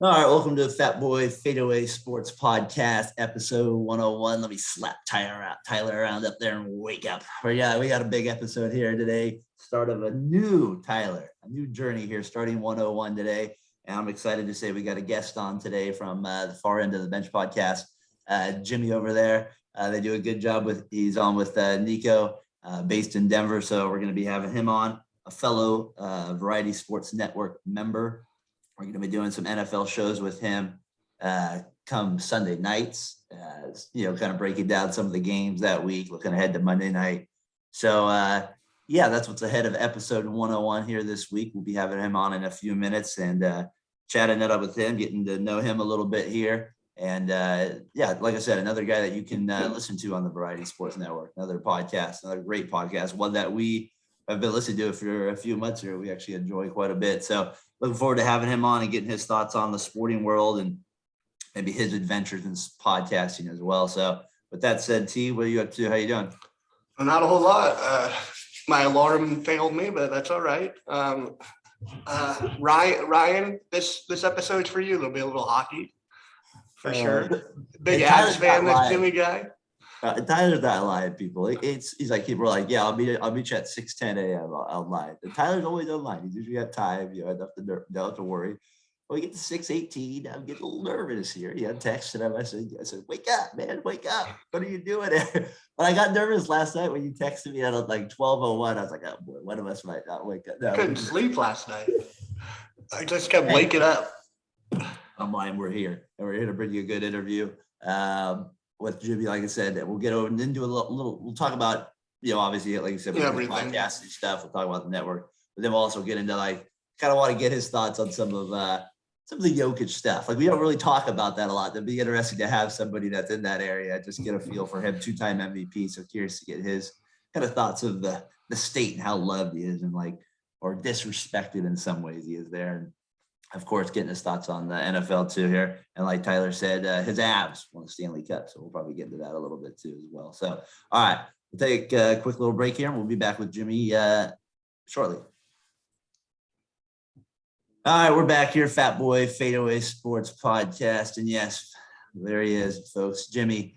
All right, welcome to Fatboy FadeAway Sports Podcast, episode 101. Let me slap Tyler around up there and wake up. We got a big episode here today. Start of a new journey here, starting 101 today. And I'm excited to say we got a guest on today from the far end of the bench podcast, Jimmy over there. They do a good job he's on with Nico, based in Denver. So we're going to be having him on, a fellow Variety Sports Network member. We're going to be doing some NFL shows with him come Sunday nights, kind of breaking down some of the games that week, looking ahead to Monday night. So, that's what's ahead of episode 101 here this week. We'll be having him on in a few minutes and chatting it up with him, getting to know him a little bit here. And, like I said, another guy that you can listen to on the Variety Sports Network, another great podcast, one that we have been listening to for a few months here. We actually enjoy quite a bit. So, looking forward to having him on and getting his thoughts on the sporting world and maybe his adventures in podcasting as well. So with that said, T, what are you up to? How you doing? Not a whole lot. My alarm failed me, but that's all right. Ryan, this episode's for you. There'll be a little hockey for sure. Big Avs fan, this Jimmy guy. Tyler's not lying, people. He's like, people are like, yeah, I'll meet you at 6:10 a.m. online. And Tyler's always online. He's usually got time. Don't have to worry. When we get to 6:18, I'm getting a little nervous here. He had texted him. I said, wake up, man, wake up. What are you doing there? But I got nervous last night when you texted me at like 12:01. I was like, oh boy, one of us might not wake up. No, I couldn't sleep last night. I just kept waking up. I'm lying. We're here, and we're here to bring you a good interview. With Jimmy, like I said, we'll get over and then do a little. We'll talk about, obviously, like you said, podcasts and stuff. We'll talk about the network, but then we'll also get into kind of want to get his thoughts on some of the Jokic stuff. Like we don't really talk about that a lot. It'd be interesting to have somebody that's in that area, just get a feel for him, 2-time MVP. So curious to get his kind of thoughts of the state and how loved he is and or disrespected in some ways he is there. And of course, getting his thoughts on the NFL too here. And like Tyler said, his Avs won the Stanley Cup. So we'll probably get into that a little bit too as well. So, all right, we'll take a quick little break here and we'll be back with Jimmy shortly. All right, we're back here, Fatboy FadeAway Sports Podcast. And yes, there he is, folks, Jimmy.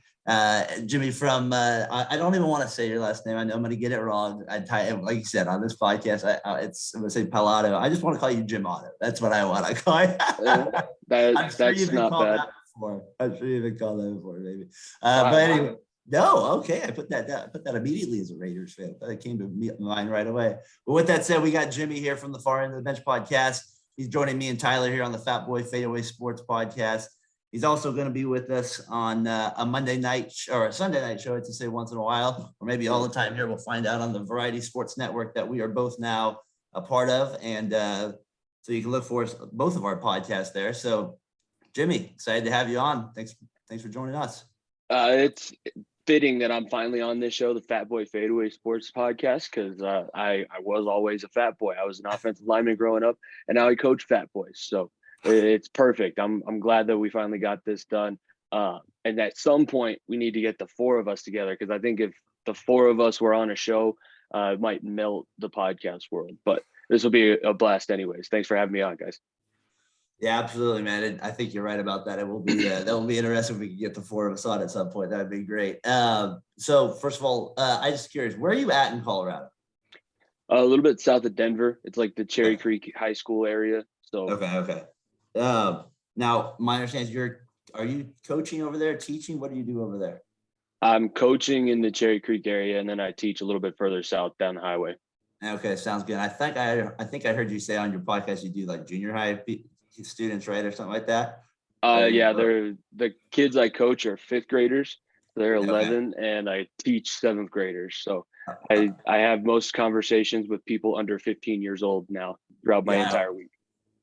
Jimmy from, I don't even want to say your last name. I know I'm going to get it wrong. Like you said, on this podcast, I'm going to say Palato. I just want to call you Jim Otto. That's what I want to call you. That's not bad. I'm sure you've been called that before, maybe. But anyway, no, okay. I put that immediately as a Raiders fan. That came to mind right away. But with that said, we got Jimmy here from the far end of the bench podcast. He's joining me and Tyler here on the Fatboy FadeAway Sports Podcast. He's also going to be with us on a Monday night or a Sunday night show, to say once in a while, or maybe all the time here. We'll find out on the Variety Sports Network that we are both now a part of. And so you can look for both of our podcasts there. So, Jimmy, excited to have you on. Thanks for joining us. It's fitting that I'm finally on this show, the Fatboy FadeAway Sports Podcast, because I was always a fat boy. I was an offensive lineman growing up, and now I coach fat boys. So it's perfect. I'm glad that we finally got this done. And at some point, we need to get the four of us together, because I think if the four of us were on a show, it might melt the podcast world. But this will be a blast anyways. Thanks for having me on, guys. Yeah, absolutely, man. I think you're right about that. It will be that will be interesting if we can get the four of us on at some point. That'd be great. So first of all, I'm just curious, where are you at in Colorado? A little bit south of Denver. It's like the Cherry Creek High School area. So okay. Now my understanding is are you coaching over there, teaching? What do you do over there? I'm coaching in the Cherry Creek area, and then I teach a little bit further south down the highway. Okay, sounds good. I think I heard you say on your podcast you do like junior high students, right, or something like that. They're the kids I coach are fifth graders. They're 11, and I teach seventh graders. So I have most conversations with people under 15 years old now throughout my entire week.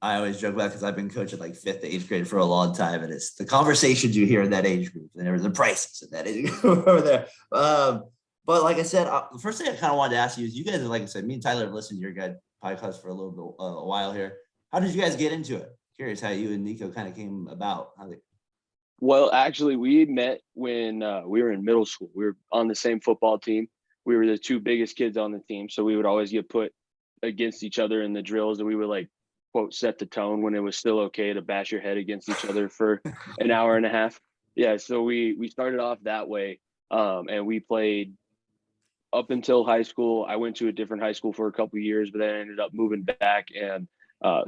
I always joke about, because I've been coaching like fifth to eighth grade for a long time, and it's the conversations you hear in that age group, and the prices in that age group over there. But like I said, the first thing I kind of wanted to ask you is, you guys, like I said, me and Tyler have listened to your guys' podcast for a little bit, a while here. How did you guys get into it? Curious how you and Nico kind of came about. Well, actually, we met when we were in middle school. We were on the same football team. We were the two biggest kids on the team, so we would always get put against each other in the drills, and we would quote set the tone when it was still okay to bash your head against each other for an hour and a half. Yeah, so we started off that way, and we played up until high school. I went to a different high school for a couple of years, but then I ended up moving back, and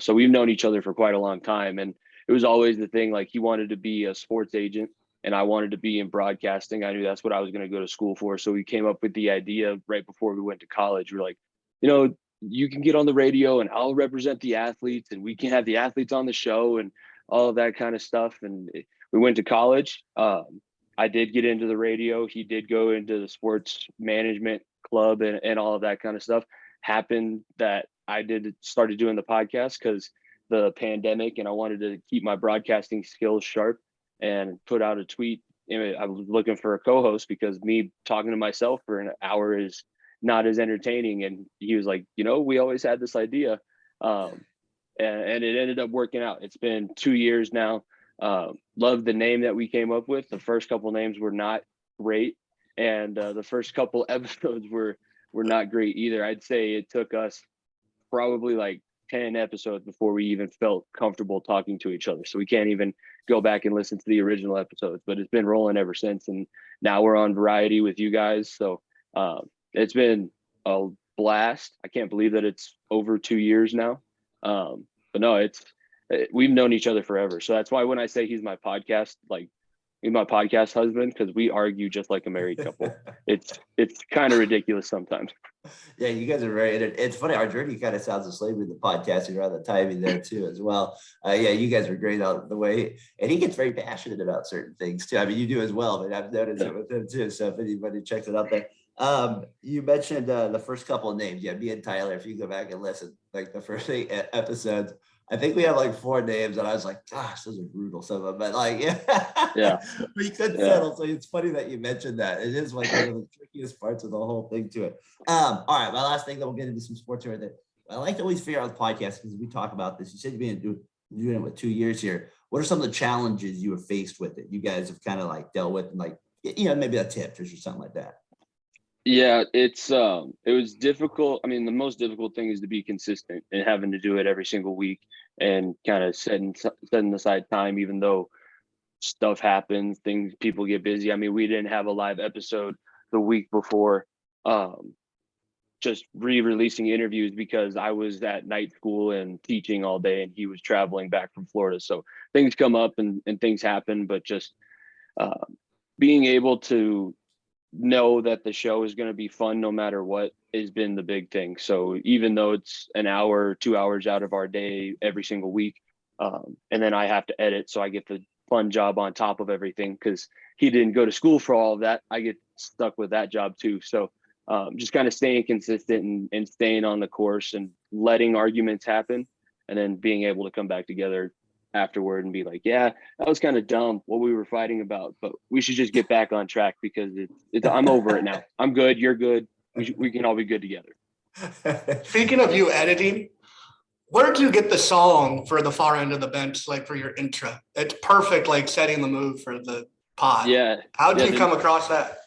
so we've known each other for quite a long time. And it was always the thing, like he wanted to be a sports agent and I wanted to be in broadcasting. I knew that's what I was going to go to school for. So we came up with the idea right before we went to college. We're like, you can get on the radio and I'll represent the athletes and we can have the athletes on the show and all of that kind of stuff. And we went to college. I did get into the radio. He did go into the sports management club and all of that kind of stuff. Happened that I started doing the podcast because the pandemic, and I wanted to keep my broadcasting skills sharp, and put out a tweet. I was looking for a co-host because me talking to myself for an hour is not as entertaining. And he was like, we always had this idea. And it ended up working out. It's been 2 years now. Love the name that we came up with. The first couple names were not great. And the first couple episodes were not great either. I'd say it took us probably like 10 episodes before we even felt comfortable talking to each other. So we can't even go back and listen to the original episodes, but it's been rolling ever since. And now we're on Variety with you guys. So it's been a blast. I can't believe that it's over 2 years now. But no, we've known each other forever. So that's why when I say he's my podcast husband, because we argue just like a married couple. It's kind of ridiculous sometimes. Yeah, you guys are right. It's funny. Our journey kind of sounds the same with the podcasting around the timing there too, as well. Yeah, you guys are great out the way, and he gets very passionate about certain things too. I mean, you do as well, but I've noticed it with him too. So if anybody checks it out there, you mentioned the first couple of names. Yeah, me and Tyler. If you go back and listen, like the first 8 episodes, I think we have like 4 names, and I was like, gosh, those are brutal, some of them. But like, yeah, we couldn't settle. So it's funny that you mentioned that. It is like one of the trickiest parts of the whole thing to it. All right, my last thing, then we'll get into some sports here. That I like to always figure out with podcasts because we talk about this. You said you've been doing it with 2 years here. What are some of the challenges you have faced with it? You guys have kind of like dealt with, and like, maybe a tip or something like that. Yeah, it was difficult. I mean, the most difficult thing is to be consistent and having to do it every single week and kind of setting aside time, even though stuff happens, people get busy. I mean, we didn't have a live episode the week before, just re-releasing interviews because I was at night school and teaching all day and he was traveling back from Florida. So things come up and things happen, but just being able to know that the show is going to be fun no matter what has been the big thing. So even though it's an hour, 2 hours out of our day every single week, and then I have to edit, so I get the fun job on top of everything because he didn't go to school for all of that. I get stuck with that job too. So just kind of staying consistent and staying on the course and letting arguments happen, and then being able to come back together afterward and be like, yeah, that was kind of dumb what we were fighting about, but we should just get back on track because I'm over it now. I'm good. You're good. We can all be good together. Speaking of you editing, where did you get the song for the far end of the bench, like for your intro? It's perfect, like setting the mood for the pod. Yeah. How did you come across that?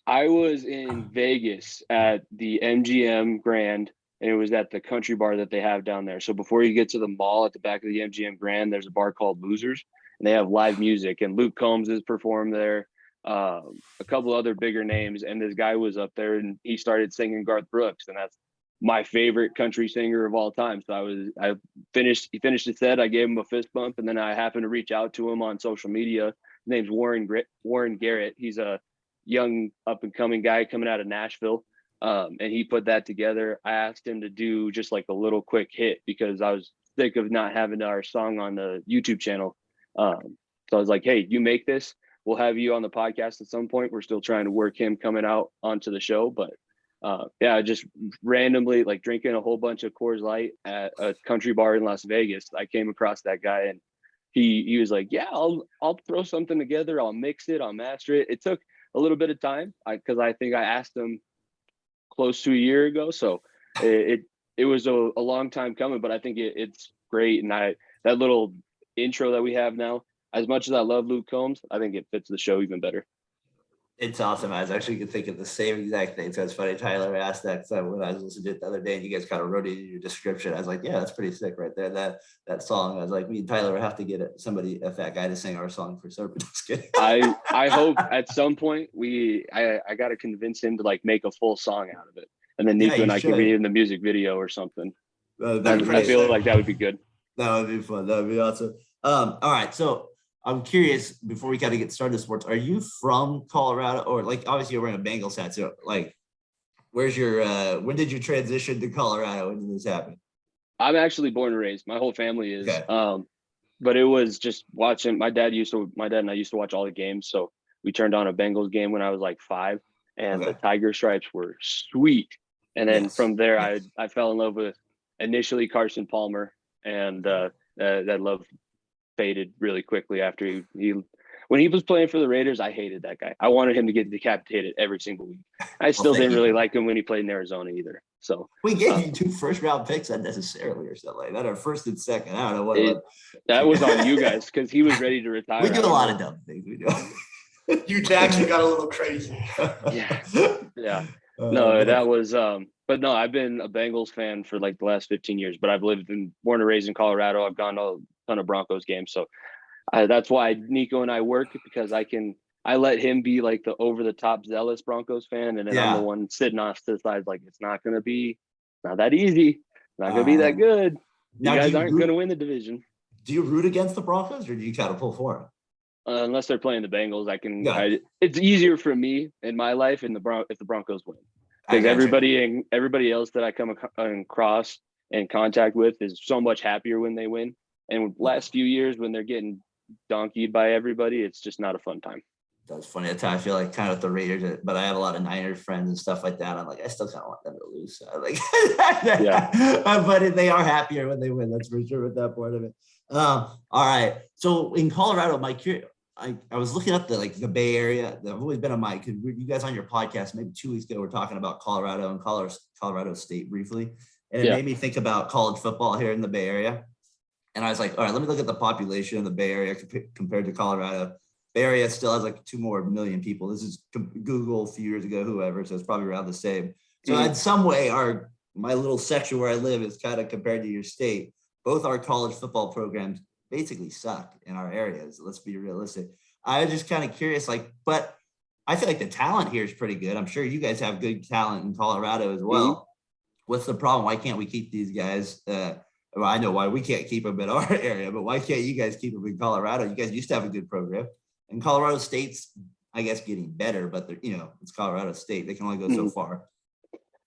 I was in Vegas at the MGM Grand, and it was at the country bar that they have down there. So before you get to the mall at the back of the MGM Grand, there's a bar called Losers, and they have live music. And Luke Combs has performed there, a couple other bigger names. And this guy was up there, and he started singing Garth Brooks, and that's my favorite country singer of all time. So he finished his set. I gave him a fist bump, and then I happened to reach out to him on social media. His name's Warren Garrett. He's a young up and coming guy coming out of Nashville. And he put that together. I asked him to do just like a little quick hit because I was sick of not having our song on the YouTube channel. So I was like, hey, you make this. We'll have you on the podcast at some point. We're still trying to work him coming out onto the show. But yeah, just randomly like drinking a whole bunch of Coors Light at a country bar in Las Vegas. I came across that guy and he was like, yeah, I'll throw something together. I'll mix it. I'll master it. It took a little bit of time because I think I asked him close to a year ago. So it was a long time coming, but I think it's great. And that little intro that we have now, as much as I love Luke Combs, I think it fits the show even better. It's awesome. I was actually thinking the same exact thing. So it's funny. Tyler asked that when I was listening to it the other day, and you guys kind of wrote it in your description. I was like, yeah, that's pretty sick right there. That song. I was like, me and Tyler have to get somebody, a fat guy, to sing our song for Serpent. Just kidding. I hope at some point I got to convince him to like make a full song out of it, and then Nico and I can be in the music video or something. I feel like that would be good. That would be fun. That would be awesome. All right, so I'm curious, before we kind of get started in sports, are you from Colorado, or like obviously you're wearing a Bengals hat? So like, where's your when did you transition to Colorado? When did this happen? I'm actually born and raised. My whole family is. Okay. But it was just watching. My dad and I used to watch all the games. So we turned on a Bengals game when I was like 5, and the Tiger stripes were sweet. And then from there, I fell in love with initially Carson Palmer, and that love faded really quickly after he when he was playing for the Raiders. I hated that guy. I wanted him to get decapitated every single week. I still didn't really like him when he played in Arizona either. So we gave you 2 first-round picks unnecessarily or something like that, or first and second. I don't know what that was on you guys, because he was ready to retire. We do a lot of dumb things. We do. You Jackson got a little crazy. Yeah. No, that was but no, I've been a Bengals fan for like the last 15 years, but I've born and raised in Colorado. I've gone to a ton of Broncos games. So that's why Nico and I work, because I let him be like the over the top zealous Broncos fan. And then I'm the one sitting off to the side, like, it's not that easy. It's not going to be that good. You guys aren't going to win the division. Do you root against the Broncos, or do you kind of pull for them? Unless they're playing the Bengals, it's easier for me in my life if the Broncos win. Because everybody else that I come across and contact with is so much happier when they win. And last few years, when they're getting donkeyed by everybody, it's just not a fun time. That's funny. That's how I feel like kind of with the Raiders, but I have a lot of Niners friends and stuff like that. I'm like, I still kind of want them to lose. So like, but they are happier when they win. That's for sure with that part of it. All right. So in Colorado, I was looking up the Bay Area. I've always been on because you guys on your podcast maybe 2 weeks ago were talking about Colorado and Colorado State briefly, and it made me think about college football here in the Bay Area. And I was like, all right, let me look at the population in the Bay Area compared to Colorado. Bay Area still has like 2 more million people. This is Google a few years ago, whoever, so it's probably around the same. So in some way, my little section where I live is kind of compared to your state. Both our college football programs basically suck in our areas. Let's be realistic. I was just kind of curious, but I feel like the talent here is pretty good. I'm sure you guys have good talent in Colorado as well. Mm-hmm. What's the problem? Why can't we keep these guys? Well, I know why we can't keep them in our area, but why can't you guys keep them in Colorado? You guys used to have a good program. And Colorado State's, I guess, getting better, but it's Colorado State. They can only go so far.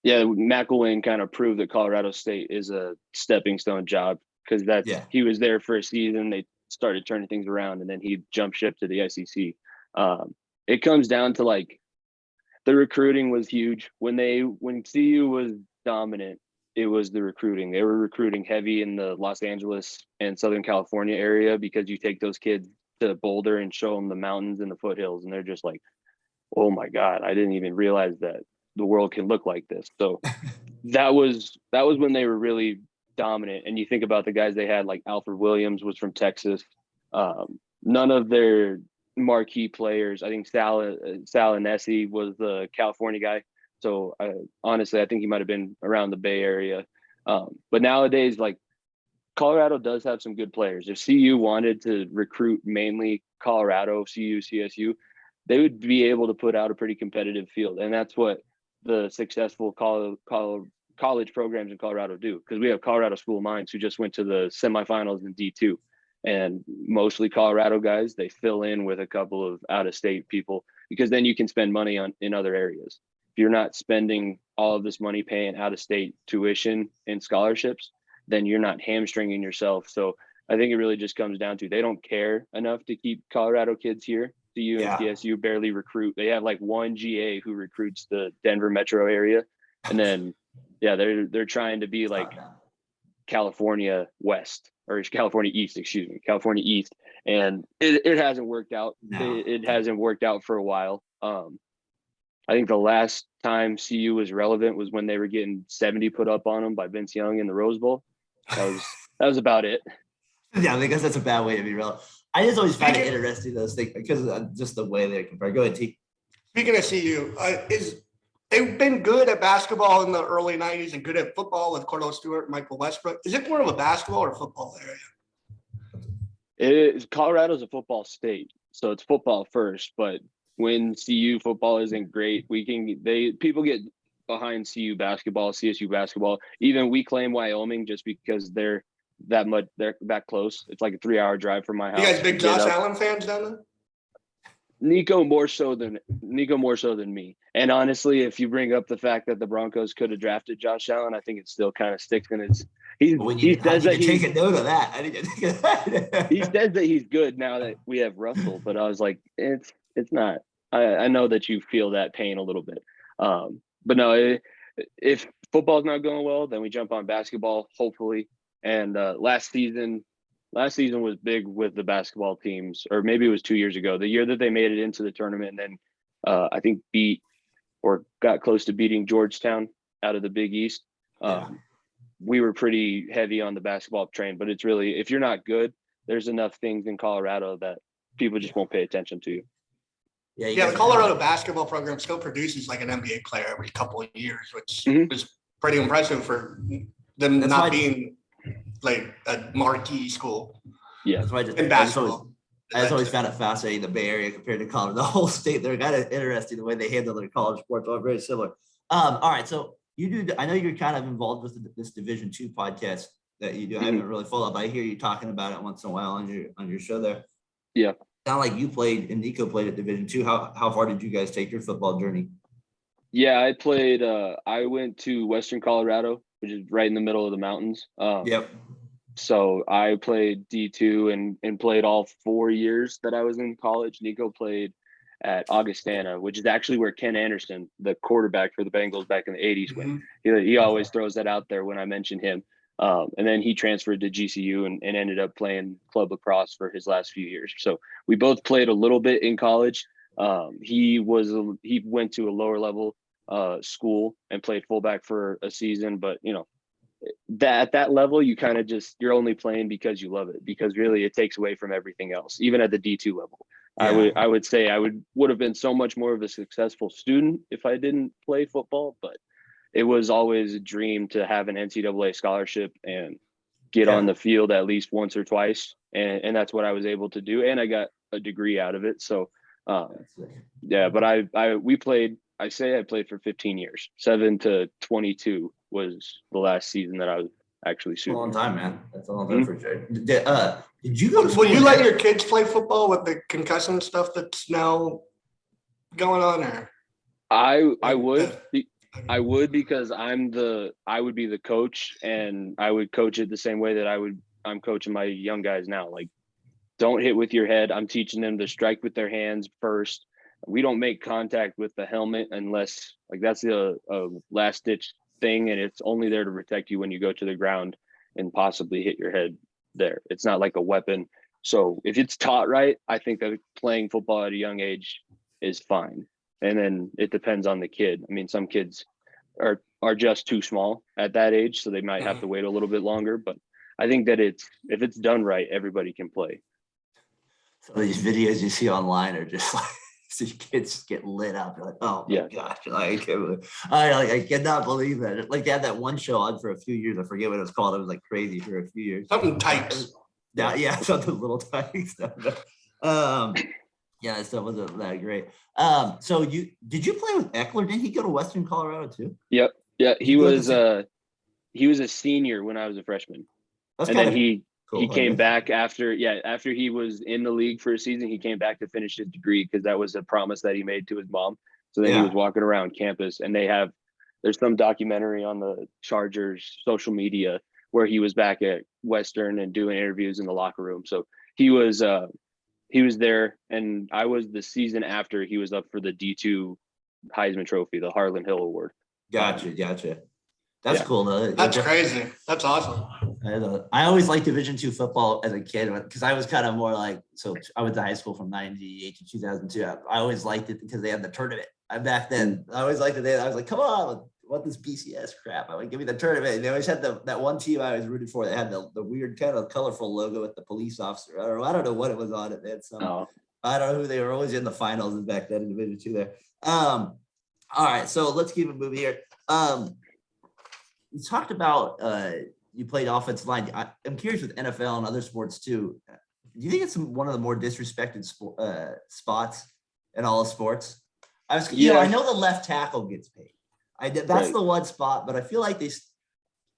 Yeah, McElwain kind of proved that Colorado State is a stepping stone job, because he was there for a season. They started turning things around, and then he jumped ship to the SEC. It comes down to the recruiting was huge. When CU was dominant, it was the recruiting. They were recruiting heavy in the Los Angeles and Southern California area, because you take those kids to Boulder and show them the mountains and the foothills, and they're just like, oh my God, I didn't even realize that the world can look like this. So that was when they were really dominant. And you think about the guys they had, like Alfred Williams was from Texas. None of their marquee players, I think Sal Anesi was the California guy. So honestly, I think he might have been around the Bay Area. But nowadays, Colorado does have some good players. If CU wanted to recruit mainly Colorado, CU, CSU, they would be able to put out a pretty competitive field. And that's what the successful college programs in Colorado do, because we have Colorado School of Mines, who just went to the semifinals in D2, and mostly Colorado guys. They fill in with a couple of out-of-state people, because then you can spend money in other areas. If you're not spending all of this money paying out-of-state tuition and scholarships, then you're not hamstringing yourself. So I think it really just comes down to, they don't care enough to keep Colorado kids here. CU and CSU barely recruit. They have one GA who recruits the Denver metro area. And then, they're trying to be like California West, or California East, California East. And it hasn't worked out. No. It hasn't worked out for a while. I think the last time CU was relevant was when they were getting 70 put up on them by Vince Young in the Rose Bowl. That was about it. Yeah, because that's a bad way to be relevant. I just always find it interesting, those things, because just the way they compare. Go ahead, T. Speaking of CU, they've been good at basketball in the early 90s and good at football with Cordell Stewart and Michael Westbrook. Is it more of a basketball or football area? Colorado's a football state, so it's football first. But when CU football isn't great, people get behind CU basketball, CSU basketball. Even we claim Wyoming just because they're that close. It's like a 3-hour drive from my house. You guys big Josh Allen fans down there? Nico more so than me. And honestly, if you bring up the fact that the Broncos could have drafted Josh Allen, I think it still kind of sticks in his. He says that take a note of that. I didn't think of that. He says that he's good now that we have Russell, but I was like, it's not. I know that you feel that pain a little bit, but no. If football's not going well, then we jump on basketball, hopefully. And last season was big with the basketball teams, or maybe it was 2 years ago, the year that they made it into the tournament and then I think beat or got close to beating Georgetown out of the Big East. We were pretty heavy on the basketball train, but it's really, if you're not good, there's enough things in Colorado that people just won't pay attention to you. Yeah, the Colorado basketball program still produces like an NBA player every couple of years, which is pretty impressive for them not being like a marquee school. Yeah, that's why in basketball. I just always found it fascinating, the Bay Area compared to Colorado, the whole state. They're kind of interesting the way they handle their college sports, all very similar. All right, so I know you're kind of involved with this Division II podcast that you do. I haven't really followed up. I hear you talking about it once in a while on your show there. Yeah. Sound like you played and Nico played at Division II. How far did you guys take your football journey? Yeah, I played. I went to Western Colorado, which is right in the middle of the mountains. Yep. So I played D2 and played all 4 years that I was in college. Nico played at Augustana, which is actually where Ken Anderson, the quarterback for the Bengals back in the 80s, went. He always throws that out there when I mention him. And then he transferred to GCU and ended up playing club lacrosse for his last few years. So we both played a little bit in college. He went to a lower level school and played fullback for a season, but at that level, you kind of you're only playing because you love it, because really it takes away from everything else, even at the D2 level. Yeah. I would say I would have been so much more of a successful student if I didn't play football, but it was always a dream to have an NCAA scholarship and get on the field at least once or twice. And that's what I was able to do. And I got a degree out of it. So, but I played for 15 years, 7 to 22 was the last season that I was actually shooting. A long time, man. That's a long time for sure. Did you go to school? Will you let your kids play football with the concussion stuff that's now going on? Or I would, because I would be the coach, and I would coach it the same way that I'm coaching my young guys now. Like, don't hit with your head. I'm teaching them to strike with their hands first. We don't make contact with the helmet unless, like, that's a last ditch thing, and it's only there to protect you when you go to the ground and possibly hit your head there. It's not like a weapon. So if it's taught right, I think that playing football at a young age is fine. And then it depends on the kid. I mean, some kids are just too small at that age, so they might have to wait a little bit longer. But I think that if it's done right, everybody can play. Some of these videos you see online are just like, these kids just get lit up. You're like, oh my gosh, I cannot believe that. Like, they had that one show on for a few years. I forget what it was called. It was like crazy for a few years. Something Tykes. Yeah, something little Tykes stuff. Yeah, that stuff wasn't that great. So did you play with Eckler? Didn't he go to Western Colorado too? Yep. Yeah, he was a senior when I was a freshman. That's and then he cool, came back after he was in the league for a season. He came back to finish his degree because that was a promise that he made to his mom. So then he was walking around campus, and there's some documentary on the Chargers social media where he was back at Western and doing interviews in the locker room. So he was there, and I was the season after he was up for the D2 Heisman Trophy, the Harlan Hill Award. Gotcha. That's cool though. That's crazy. That's awesome. I always liked Division II football as a kid because I was kind of more like, so I went to high school from 98 to 2002. I always liked it because they had the tournament. Back then, I always liked it. I was like, come on, what this BCS crap? I would give me the tournament. And they always had that one team I was rooting for that had the weird kind of colorful logo with the police officer. I don't know what it was on it. They had some I don't know who they were always in the finals back then in Division II there. All right, so let's keep it moving here. You talked about you played offensive line. I'm curious with NFL and other sports too. Do you think it's one of the more disrespected spots in all of sports? I know the left tackle gets paid. That's the one spot, but I feel like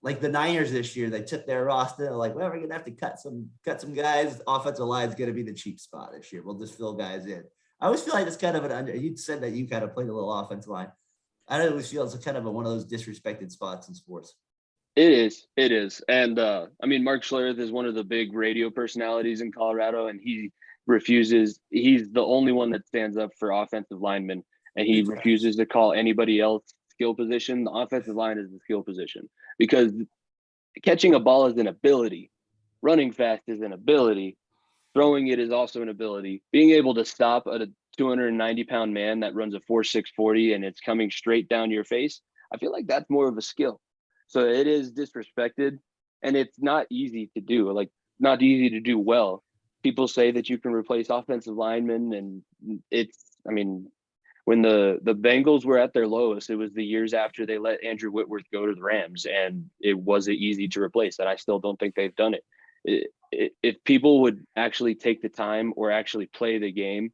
like the Niners this year, they took their roster like, well, we're gonna have to cut some guys. Offensive line is gonna be the cheap spot this year. We'll just fill guys in. I always feel like it's kind of an under. You said that you kind of played a little offensive line. I always feel it's kind of one of those disrespected spots in sports. It is. And Mark Schlereth is one of the big radio personalities in Colorado, and he refuses. He's the only one that stands up for offensive linemen, and he refuses to call anybody else skill position. The offensive line is the skill position because catching a ball is an ability, running fast is an ability, throwing it is also an ability. Being able to stop a 290-pound man that runs a 4.6 40 and it's coming straight down your face, I feel like that's more of a skill. So it is disrespected, and it's not easy to do, not easy to do well. People say that you can replace offensive linemen, and when the Bengals were at their lowest, it was the years after they let Andrew Whitworth go to the Rams, and it wasn't easy to replace. And I still don't think they've done it. If people would actually take the time or actually play the game,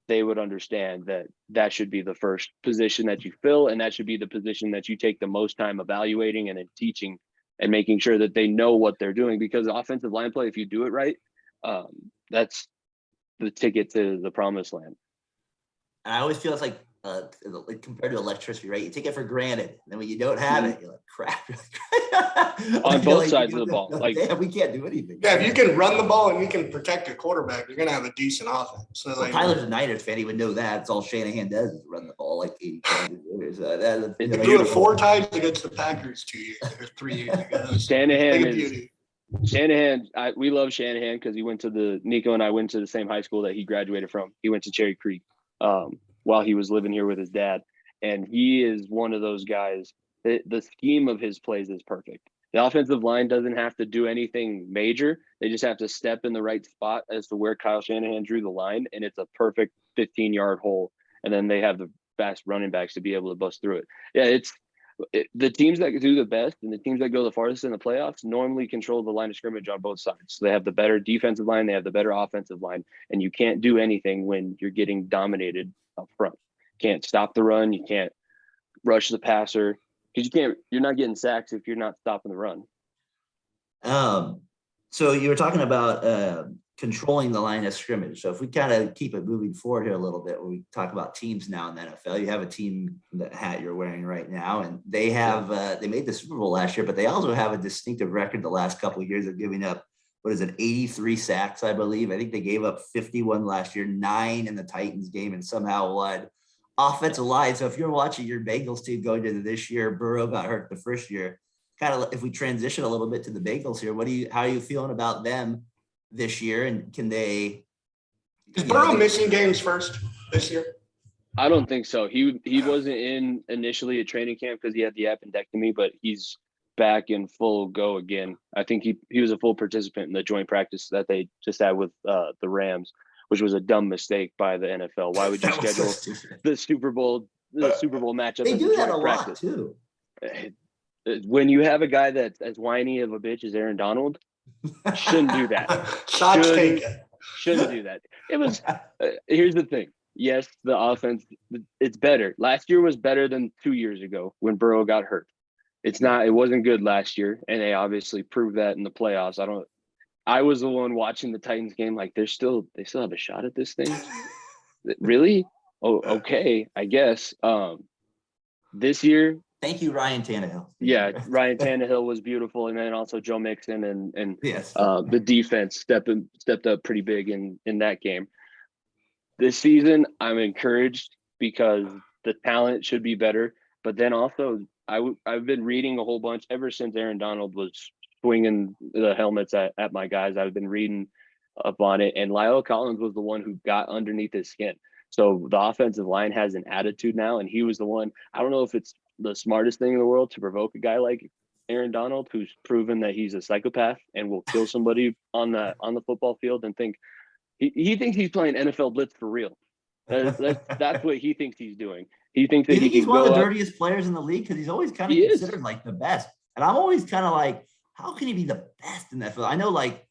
they would understand that should be the first position that you fill, and that should be the position that you take the most time evaluating and then teaching and making sure that they know what they're doing. Because offensive line play, if you do it right, that's the ticket to the promised land. And I always feel it's like compared to electricity, right? You take it for granted, and then when you don't have it, you're like, crap. On both sides of the ball, damn, we can't do anything. Yeah, if you can run the ball and you can protect your quarterback, you're gonna have a decent offense. So Tyler's a Niners fan; he would know that. It's all Shanahan does is run the ball like 80 times a year. So he threw it 4 times against the Packers 2 years or 3 years ago. Shanahan, we love Shanahan because Nico and I went to the same high school that he graduated from. He went to Cherry Creek while he was living here with his dad. And he is one of those guys. The scheme of his plays is perfect. The offensive line doesn't have to do anything major. They just have to step in the right spot as to where Kyle Shanahan drew the line, and it's a perfect 15-yard hole. And then they have the fast running backs to be able to bust through it. Yeah, the teams that do the best and the teams that go the farthest in the playoffs normally control the line of scrimmage on both sides. So they have the better defensive line, they have the better offensive line, and you can't do anything when you're getting dominated up front. You can't stop the run, you can't rush the passer, because you're not getting sacks if you're not stopping the run. So you were talking about controlling the line of scrimmage. So if we kind of keep it moving forward here a little bit, when we talk about teams now in the NFL, you have a team, the hat you're wearing right now, and they have they made the Super Bowl last year, but they also have a distinctive record the last couple of years of giving up, 83 sacks, I believe. I think they gave up 51 last year, 9 in the Titans game, and somehow won. Offensive line. So if you're watching your Bengals team going into this year, Burrow got hurt the first year. Kind of if we transition a little bit to the Bengals here, how are you feeling about them this year? And can they? Is Burrow missing games first this year? I don't think so. He wasn't in initially at training camp because he had the appendectomy, but he's back in full go again. I think he was a full participant in the joint practice that they just had with the Rams, which was a dumb mistake by the NFL. Why would you schedule the Super Bowl matchup? They do that a lot too. When you have a guy that's as whiny of a bitch as Aaron Donald, shouldn't do that. Shots taken. Shouldn't do that. It was. Here's the thing. Yes, the offense, it's better. Last year was better than 2 years ago when Burrow got hurt. It wasn't good last year, and they obviously proved that in the playoffs. I was the one watching the Titans game like they still have a shot at this thing. Really? Oh, okay, I guess. This year. Thank you, Ryan Tannehill. Yeah, Ryan Tannehill was beautiful, and then also Joe Mixon and yes. The defense stepped up pretty big in that game. This season, I'm encouraged because the talent should be better. But then also, I've been reading a whole bunch ever since Aaron Donald was swinging the helmets at my guys. I've been reading up on it, and Lyle Collins was the one who got underneath his skin. So the offensive line has an attitude now, and he was the one. I don't know if it's the smartest thing in the world to provoke a guy like Aaron Donald, who's proven that he's a psychopath and will kill somebody on the football field, and think, He thinks he's playing NFL blitz for real. That's what he thinks he's doing. He thinks that he's one of the dirtiest players in the league because he's always kind of considered like the best. And I'm always kind of like, how can he be the best in that field? I know, like,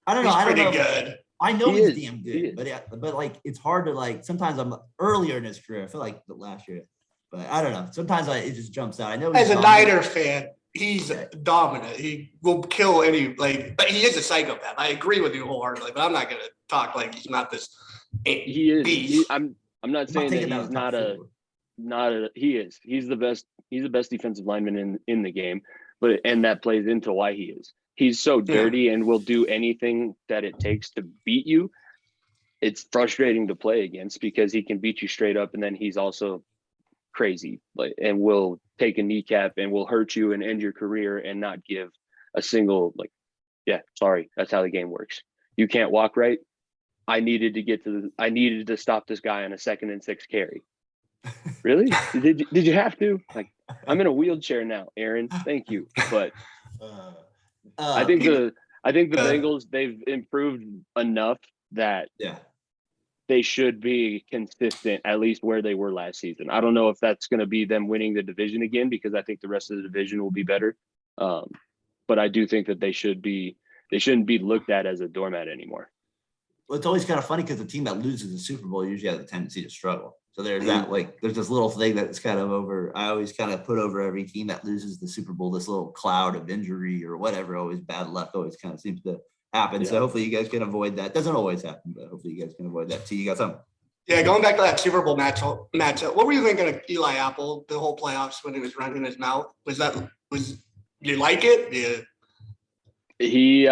I don't know. He's pretty good. I know he's damn good, but like it's hard to like. Sometimes I'm earlier in his career. I feel like the last year, but I don't know. Sometimes it just jumps out. I know as a Niner fan, he's dominant. He will kill any but he is a psychopath. I agree with you wholeheartedly, but I'm not gonna talk like he's not this. He is. I'm not saying that he's not a. He is. He's the best. He's the best defensive lineman in the game, and that plays into why he is. He's so dirty and will do anything that it takes to beat you. It's frustrating to play against because he can beat you straight up, and then he's also crazy, and will take a kneecap and will hurt you and end your career and not give a single sorry, that's how the game works. You can't walk right. I needed to stop this guy on a 2nd and 6 carry. Really? Did you have to? Like, I'm in a wheelchair now, Aaron. Thank you. But I think the Bengals, they've improved enough that they should be consistent, at least where they were last season. I don't know if that's going to be them winning the division again, because I think the rest of the division will be better. But I do think that they shouldn't be looked at as a doormat anymore. Well, it's always kind of funny because the team that loses the Super Bowl usually has a tendency to struggle. So there's that, like, there's this little thing that's kind of over. I always kind of put over every team that loses the Super Bowl, this little cloud of injury or whatever, always bad luck always kind of seems to happen. Yeah. So hopefully you guys can avoid that. Doesn't always happen, but hopefully you guys can avoid that too. You got something? Yeah, going back to that Super Bowl matchup, what were you thinking of Eli Apple the whole playoffs when he was running his mouth? You like it? Yeah. He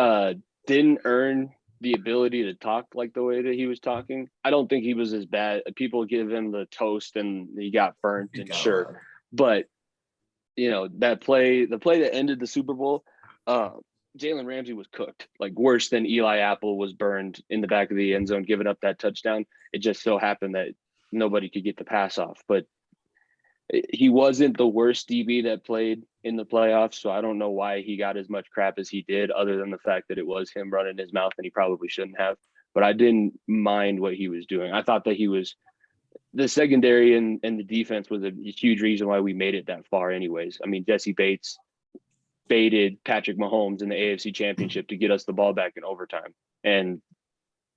didn't earn the ability to talk like the way that he was talking. I don't think he was as bad. People give him the toast and he got burnt and sure. But, that the play that ended the Super Bowl, Jalen Ramsey was cooked, like worse than Eli Apple was burned in the back of the end zone, giving up that touchdown. It just so happened that nobody could get the pass off. But he wasn't the worst DB that played in the playoffs, so I don't know why he got as much crap as he did, other than the fact that it was him running his mouth and he probably shouldn't have. But I didn't mind what he was doing. I thought that the secondary and the defense was a huge reason why we made it that far anyways. I mean, Jesse Bates baited Patrick Mahomes in the AFC Championship to get us the ball back in overtime, and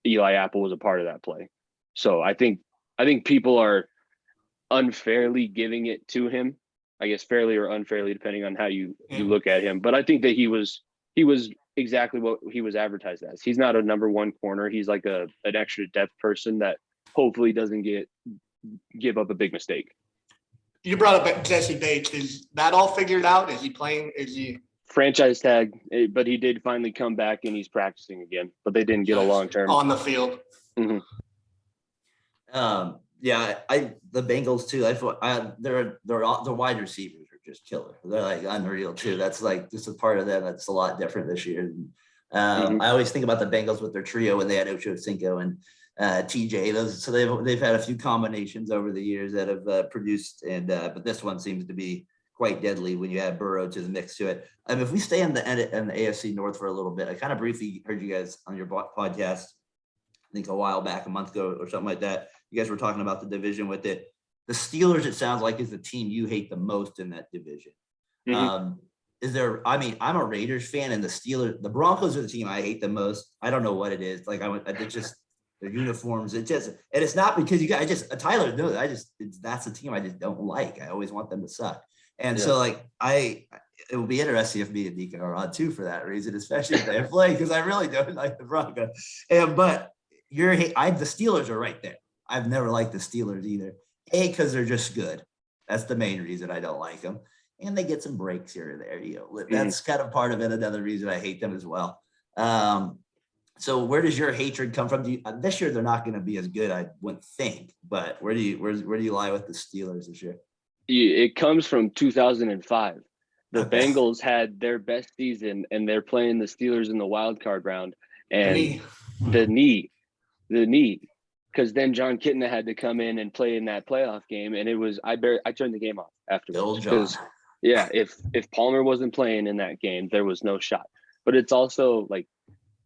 Eli Apple was a part of that play. So I think people are unfairly giving it to him, I guess fairly or unfairly, depending on how you look at him. But I think that he was exactly what he was advertised as. He's not a number one corner. He's like an extra depth person that hopefully doesn't give up a big mistake. You brought up Jesse Bates. Is that all figured out? Is he playing? Is he franchise tag? But he did finally come back and he's practicing again. But they didn't get a long term on the field. Mm-hmm. Yeah, the Bengals too. Their wide receivers are just killer. They're like unreal too. That's like just a part of them that's a lot different this year. I always think about the Bengals with their trio when they had Ocho Cinco and TJ. So they've had a few combinations over the years that have produced, but this one seems to be quite deadly when you add Burrow to the mix to it. If we stay in the AFC North for a little bit, I kind of briefly heard you guys on your podcast, I think a while back, a month ago or something like that. You guys were talking about the division with it. The Steelers, it sounds like, is the team you hate the most in that division. I'm a Raiders fan, and the Broncos are the team I hate the most. I don't know what it is. Like it's just their uniforms. It's not because Tyler knows. That's the team I just don't like. I always want them to suck. And so it will be interesting if me and Nico are on too for that reason, especially if they play, because I really don't like the Broncos. But the Steelers are right there. I've never liked the Steelers either. Because they're just good. That's the main reason I don't like them. And they get some breaks here and there. That's kind of part of it. Another reason I hate them as well. So where does your hatred come from? This year they're not going to be as good, I wouldn't think. But where do you lie with the Steelers this year? It comes from 2005. The Bengals had their best season, and they're playing the Steelers in the wild card round. And the knee. Because then John Kitna had to come in and play in that playoff game, and it was I turned the game off afterwards. Because if Palmer wasn't playing in that game, there was no shot. But it's also like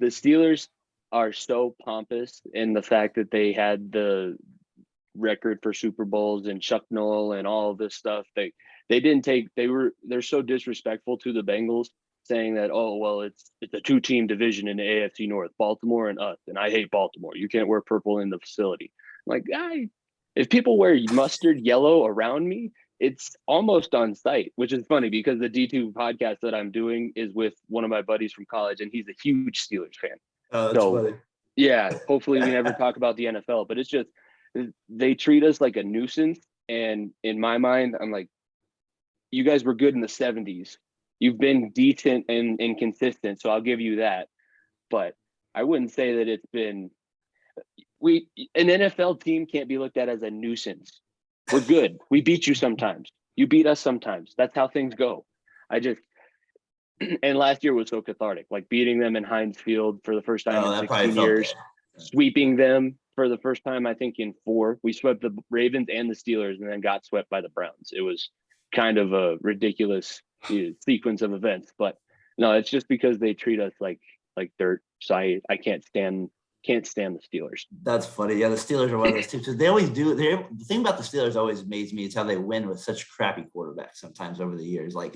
the Steelers, are so pompous in the fact that they had the record for Super Bowls and Chuck Noll and all of this stuff. They didn't take. They're so disrespectful to the Bengals, saying that, oh well, it's a 2-team division in the AFC North, Baltimore and us, and I hate Baltimore. You can't wear purple in the facility. Like, if people wear mustard yellow around me, it's almost on sight, which is funny because the D2 podcast that I'm doing is with one of my buddies from college, and he's a huge Steelers fan. Oh, that's funny. Yeah, hopefully we never talk about the NFL, but it's just they treat us like a nuisance. And in my mind, I'm like, you guys were good in the 70s. You've been decent and consistent, so I'll give you that. But I wouldn't say that it's been an NFL team can't be looked at as a nuisance. We're good. We beat you sometimes. You beat us sometimes. That's how things go. And last year was so cathartic, like beating them in Heinz Field for the first time in 16 years, sweeping them for the first time, I think, in 4. We swept the Ravens and the Steelers and then got swept by the Browns. It was kind of a ridiculous sequence of events, but no, it's just because they treat us like dirt. So I can't stand the Steelers. That's funny. Yeah, the Steelers are one of those teams. They always do. The thing about the Steelers always amazed me is how they win with such crappy quarterbacks sometimes over the years. Like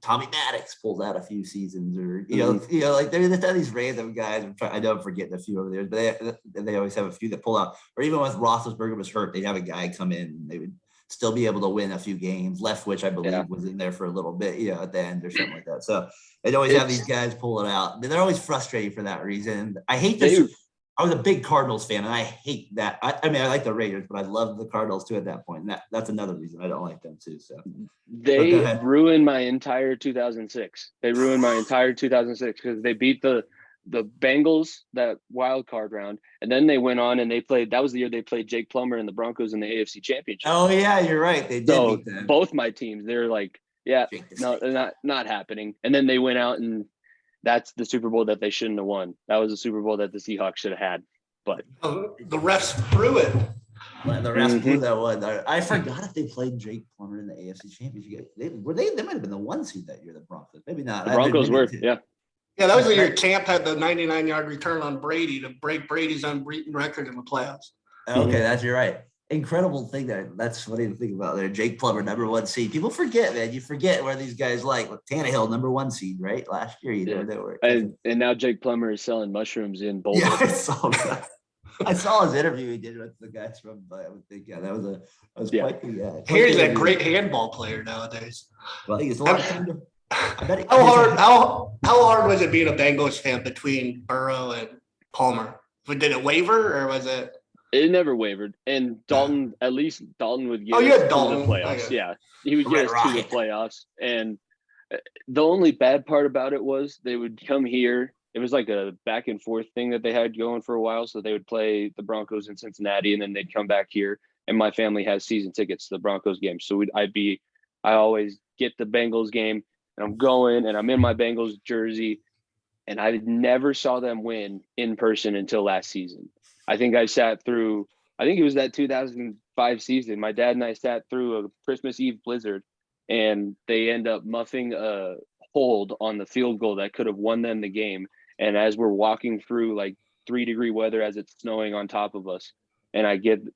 Tommy Maddox pulled out a few seasons, or like they're these random guys. I know I'm forgetting a few over there, but they always have a few that pull out. Or even when Roethlisberger was hurt, they'd have a guy come in and they would still be able to win a few games. Leftwich, I believe, was in there for a little bit, at the end or something like that. So they'd always have these guys pull it out. They're always frustrating for that reason. I hate this. I was a big Cardinals fan, and I hate that. I mean, I like the Raiders, but I love the Cardinals too at that point. And that's another reason I don't like them too. So they ruined my entire 2006. They ruined my entire 2006 because they beat the Bengals that wild card round, and then they went on and they played. That was the year they played Jake Plummer and the Broncos in the AFC Championship. Oh yeah, you're right. They did beat them. Both my teams, they're like, not happening. And then they went out and. That's the Super Bowl that they shouldn't have won. That was the Super Bowl that the Seahawks should have had. But the refs blew it. The refs blew that one. I forgot if they played Jake Plummer in the AFC Championship. They might have been the 1 seed that year, the Broncos. Maybe not. The Broncos were, yeah. Yeah, that was the year Camp had the 99-yard return on Brady to break Brady's unbeaten record in the playoffs. Okay, you're right. Incredible thing that's funny to think about there. Jake Plummer, number 1 seed. People forget, man. You forget where these guys like Tannehill, number 1 seed, right? Last year, know they were. And now Jake Plummer is selling mushrooms in Boulder. Yeah, I saw that. I saw his interview he did with the guys from. I would think, that was quite the. He's a great handball player nowadays. Well, he's a lot of time to. How hard was it being a Bengals fan between Burrow and Palmer? Did it waver or was it? It never wavered. And Dalton, at least Dalton would get us to the playoffs. Okay. Yeah, he would get us to the playoffs. And the only bad part about it was they would come here. It was like a back and forth thing that they had going for a while. So they would play the Broncos in Cincinnati, and then they'd come back here. And my family has season tickets to the Broncos game. So I always get the Bengals game, and I'm going, and I'm in my Bengals jersey. And I never saw them win in person until last season. I think it was that 2005 season. My dad and I sat through a Christmas Eve blizzard, and they end up muffing a hold on the field goal that could have won them the game. And as we're walking through like 3-degree weather as it's snowing on top of us, and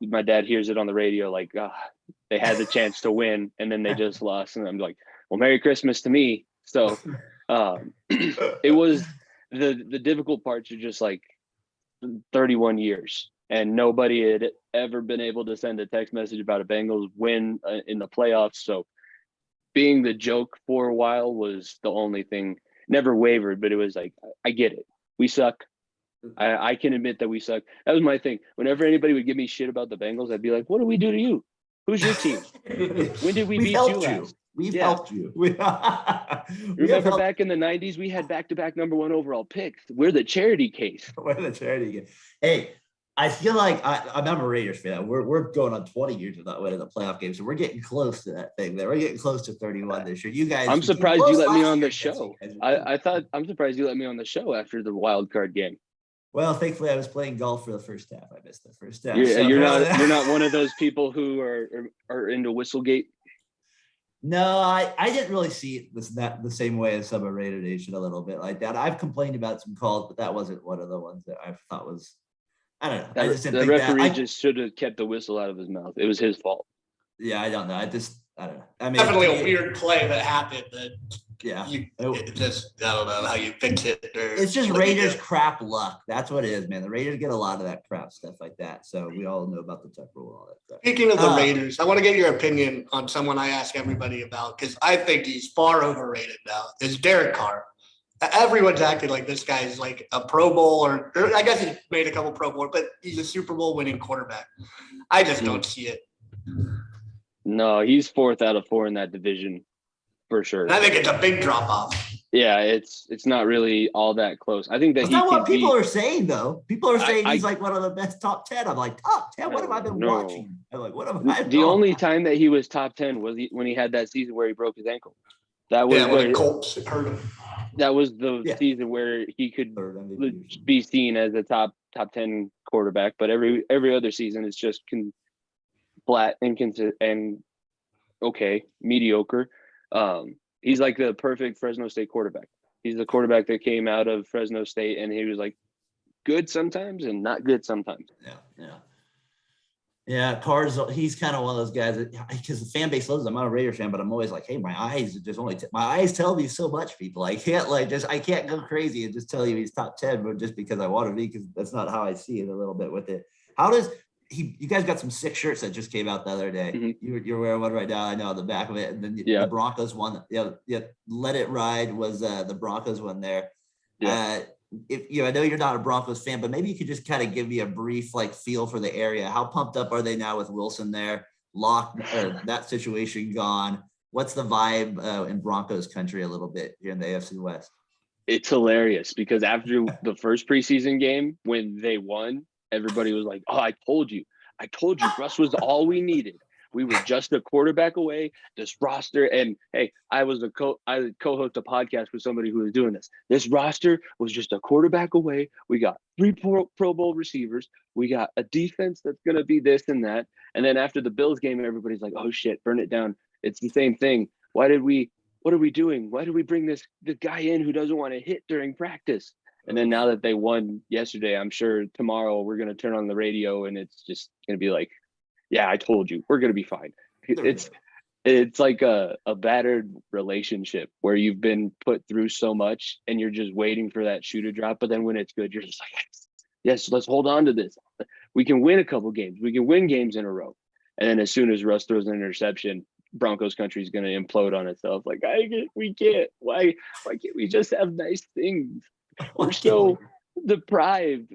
my dad hears it on the radio, like, they had the chance to win, and then they just lost. And I'm like, well, Merry Christmas to me. So it was the difficult parts are just like, 31 years, and nobody had ever been able to send a text message about a Bengals win in the playoffs. So being the joke for a while was the only thing. Never wavered, but it was like, I get it. We suck. I can admit that we suck. That was my thing. Whenever anybody would give me shit about the Bengals, I'd be like, what do we do to you? Who's your team? When did we beat you last? We've helped you. Remember back in the 90s, we had back-to-back number 1 overall picks. We're the charity case. Hey, I feel like I'm a Raiders fan. We're going on 20 years without winning the playoff game, so we're getting close to that thing. We're getting close to 31 this year. You guys, I'm surprised you let me on the show. I'm surprised you let me on the show after the wild card game. Well, thankfully, I was playing golf for the first half. I missed the first half. You're not one of those people who are into Whistlegate. No, I didn't really see that the same way as some of Raider Nation a little bit like that. I've complained about some calls, but that wasn't one of the ones that I thought was. I don't know. I just didn't the think referee that. just should have kept the whistle out of his mouth. It was his fault. Yeah, I don't know. I don't know. I mean, definitely a weird play that happened. That yeah, it just I don't know how you fix it. It's just Raiders crap luck. That's what it is, man. The Raiders get a lot of that crap stuff like that. So we all know about the tuck rule and all that stuff. Speaking of the Raiders, I want to get your opinion on someone I ask everybody about because I think he's far overrated now. Is Derek Carr. Everyone's acting like this guy is like a Pro Bowl or I guess he made a couple Pro Bowl, but he's a Super Bowl winning quarterback. I just don't see it. No, he's 4th out of 4 in that division for sure. And I think it's a big drop off. Yeah, it's not really all that close. I think that that's not what people are saying though. People are saying he's like one of the best top 10. I'm like, top 10? What have I been watching? I'm like, what have I The only time that he was top 10 was when he had that season where he broke his ankle. That was when the Colts hurt him. That was the season where he could be seen as a top 10 quarterback, but every other season it's just flat and okay, mediocre. He's like the perfect Fresno State quarterback. He's the quarterback that came out of Fresno State and he was like good sometimes and not good sometimes. Yeah, Carr's he's kind of one of those guys because the fan base loves him. I'm not a Raider fan, but I'm always like, hey, my eyes tell me so much, people. I can't go crazy and just tell you he's top 10, but just because I want to be, because that's not how I see it a little bit with it. How does you guys got some sick shirts that just came out the other day. Mm-hmm. You're wearing one right now. I know the back of it. And then the Broncos one. Yeah. Let It Ride was the Broncos one there. Yeah. I know you're not a Broncos fan, but maybe you could just kind of give me a brief feel for the area. How pumped up are they now with Wilson there? That situation gone. What's the vibe in Broncos country a little bit here in the AFC West? It's hilarious because after the first preseason game when they won, everybody was like, "Oh, I told you, Russ was all we needed. We were just a quarterback away. This roster." And hey, I co-host a podcast with somebody who was doing this. This roster was just a quarterback away. We got 3 Pro Bowl receivers. We got a defense that's going to be this and that. And then after the Bills game, everybody's like, "Oh shit, burn it down." It's the same thing. What are we doing? Why did we bring the guy in who doesn't want to hit during practice? And then now that they won yesterday, I'm sure tomorrow we're going to turn on the radio and it's just going to be like, "Yeah, I told you, we're going to be fine." It's like a battered relationship where you've been put through so much and you're just waiting for that shoe to drop. But then when it's good, you're just like, yes, let's hold on to this. We can win a couple games. We can win games in a row. And then as soon as Russ throws an interception, Broncos country is going to implode on itself. Like, we can't. Why can't we just have nice things? We're so deprived.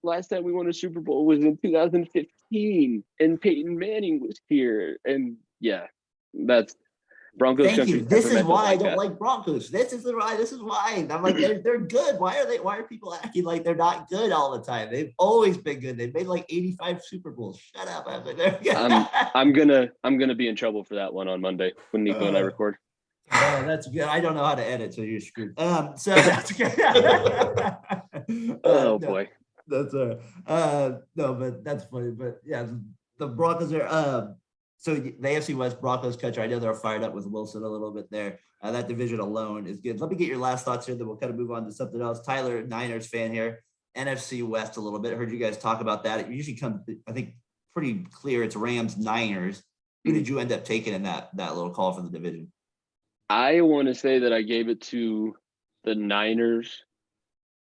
Last time we won a Super Bowl was in 2015, and Peyton Manning was here. And yeah, that's Broncos country. Thank you. This is why I don't like Broncos. This is why. I'm like, they're good. Why are people acting like they're not good all the time? They've always been good. They've made 85 Super Bowls. Shut up. I'm gonna be in trouble for that one on Monday when Nico and I record. Oh, that's good. I don't know how to edit, so you're screwed. So that's good. Boy. That's no, but that's funny. But yeah, the Broncos are so the AFC West Broncos country. I know they're fired up with Wilson a little bit there. That division alone is good. Let me get your last thoughts here, then we'll kind of move on to something else. Tyler, Niners fan here. NFC West a little bit. I heard you guys talk about that. It usually comes, I think, pretty clear. It's Rams, Niners. Who did you end up taking in that little call for the division? I want to say that I gave it to the Niners.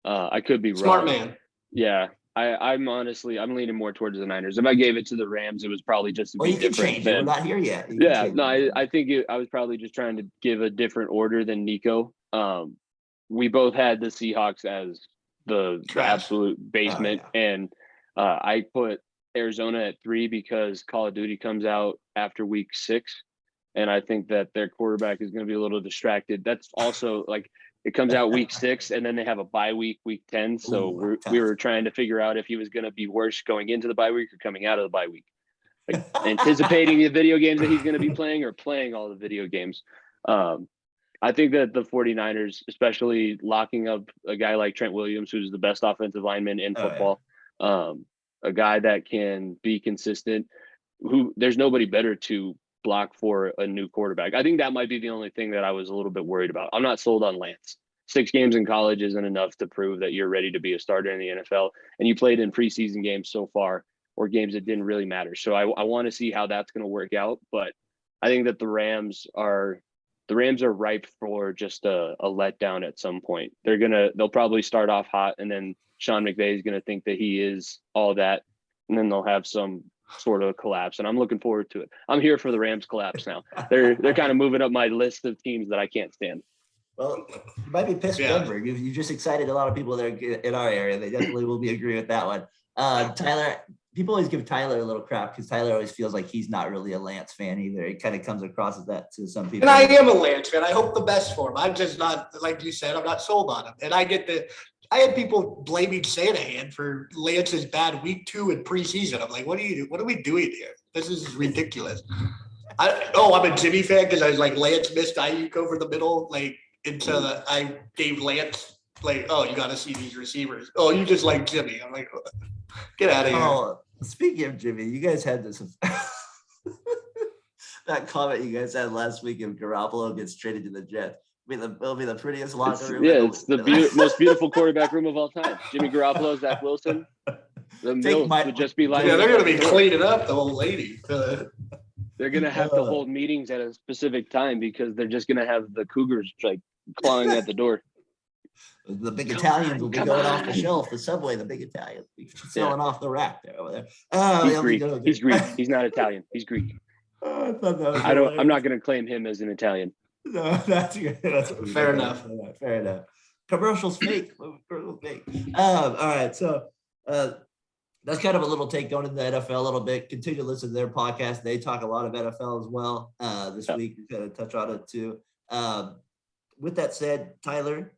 I could be wrong. Smart man. Yeah. I'm leaning more towards the Niners. If I gave it to the Rams, it was probably just to be you different. Can change it. We're not here yet. I think I was probably just trying to give a different order than Nico. We both had the Seahawks as the absolute basement. And I put Arizona at 3 because Call of Duty comes out after week 6. And I think that their quarterback is going to be a little distracted. That's also it comes out week 6 and then they have a bye week 10. So we were trying to figure out if he was going to be worse going into the bye week or coming out of the bye week, anticipating the video games that he's going to be playing or playing all the video games. I think that the 49ers, especially locking up a guy like Trent Williams, who's the best offensive lineman in football, a guy that can be consistent, who there's nobody better to block for a new quarterback. I think that might be the only thing that I was a little bit worried about. I'm not sold on Lance. 6 games in college isn't enough to prove that you're ready to be a starter in the NFL. And you played in preseason games so far, or games that didn't really matter. So I want to see how that's going to work out. But I think that the Rams are ripe for just a letdown at some point. They'll probably start off hot, and then Sean McVay is going to think that he is all that, and then they'll have some sort of collapse. And I'm looking forward to it. I'm here for the Rams collapse now. They're kind of moving up my list of teams that I can't stand. Well, you might be pissed, Denver. You just excited a lot of people there in our area. They definitely will be agree with that one. Tyler, people always give Tyler a little crap because Tyler always feels like he's not really a Lance fan either. It kind of comes across as that to some people. And I am a Lance fan. I hope the best for him. I'm just not, like you said, I'm not sold on him. And I had people blaming Shanahan for Lance's bad week 2 in preseason. I'm like, what are we doing here? This is ridiculous. I'm a Jimmy fan because I was like, Lance missed Ayuk over the middle, like, until I gave Lance, like, oh, you got to see these receivers. Oh, you just like Jimmy. I'm like, get out of here. Oh, speaking of Jimmy, you guys had this that comment you guys had last week if Garoppolo gets traded to the Jets. It'll be the prettiest locker room. Yeah, it's the most beautiful quarterback room of all time. Jimmy Garoppolo, Zach Wilson. The Mills would just be like, yeah, they're going to be cleaning up the old lady. They're going to have to hold meetings at a specific time because they're just going to have the Cougars like clawing at the door. The big Italians will be going off the shelf, the Subway, the big Italians selling off the rack there over there. He's Greek. He's Greek. He's not Italian. He's Greek. I'm not going to claim him as an Italian. No, that's good. Fair enough. Fair enough. Commercials fake. All right. So that's kind of a little take going into the NFL a little bit. Continue to listen to their podcast. They talk a lot of NFL as well. This week, we're going to touch on it too. With that said, Tyler,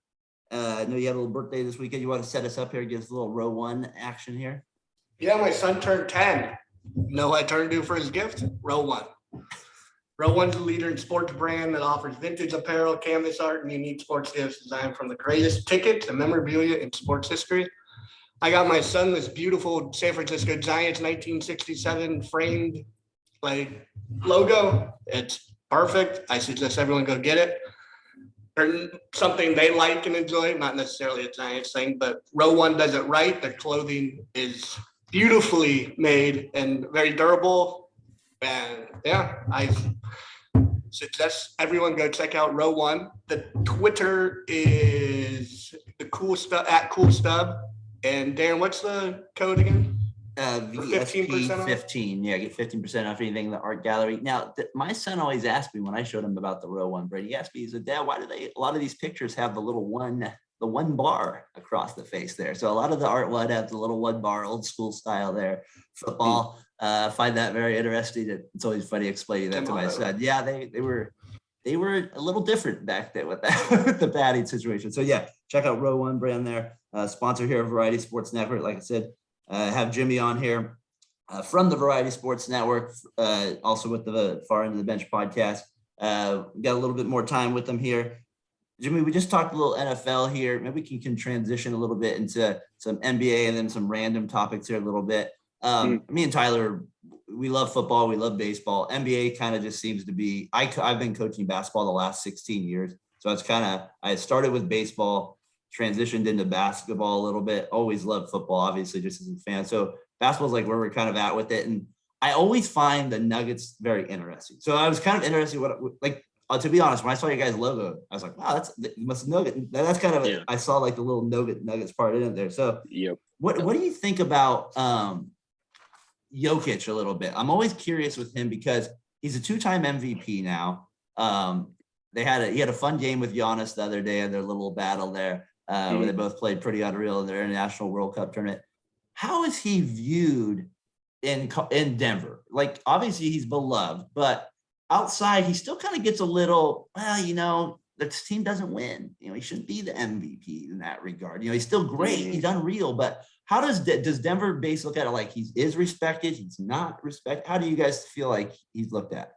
I know you had a little birthday this weekend. You want to set us up here, give us a little row 1 action here? Yeah, my son turned 10. You know what I turned to for his gift? Row 1. Row 1's a leader in sports brand that offers vintage apparel, canvas art, and unique sports gifts designed from the greatest tickets and memorabilia in sports history. I got my son this beautiful San Francisco Giants 1967 framed logo. It's perfect. I suggest everyone go get it. Or something they like and enjoy, not necessarily a Giants thing, but Row 1 does it right. Their clothing is beautifully made and very durable. And yeah, I suggest everyone go check out Row 1. The Twitter is the cool stuff at Cool Stub. And Darren, what's the code again? VSP 15. Yeah, get 15% off anything in the art gallery. Now, my son always asked me when I showed him about the Row 1 brand. He asked me, he said, Dad, why do a lot of these pictures have the little one bar across the face there? So a lot of the art would have the little 1 bar, old school style there. Football, I find that very interesting. It's always funny explaining that to my son. Yeah, they were a little different back then with that with the batting situation. So yeah, check out Row 1 brand there. Sponsor here of Variety Sports Network. Like I said, have Jimmy on here from the Variety Sports Network, also with the Far End of the Bench podcast. Got a little bit more time with them here. Jimmy, we just talked a little NFL here. Maybe we can transition a little bit into some NBA and then some random topics here a little bit. Me and Tyler, we love football. We love baseball. NBA kind of just seems to be, I've been coaching basketball the last 16 years. So it's I started with baseball, transitioned into basketball a little bit, always loved football, obviously, just as a fan. So basketball is like where we're kind of at with it. And I always find the Nuggets very interesting. So I was kind of interested to be honest, when I saw your guys' logo, I was like, wow, you must Nugget. That's kind of I saw like the little Nuggets part in it there. So what do you think about Jokic a little bit? I'm always curious with him because he's a 2-time MVP now. He had a fun game with Giannis the other day in their little battle there. Where they both played pretty unreal in their International World Cup tournament. How is he viewed in Denver? Like, obviously he's beloved, but outside he still kind of gets a little, this team doesn't win. He shouldn't be the MVP in that regard. He's still great. He's unreal, but how does Denver base look at it? Like, he is respected, he's not respected. How do you guys feel like he's looked at?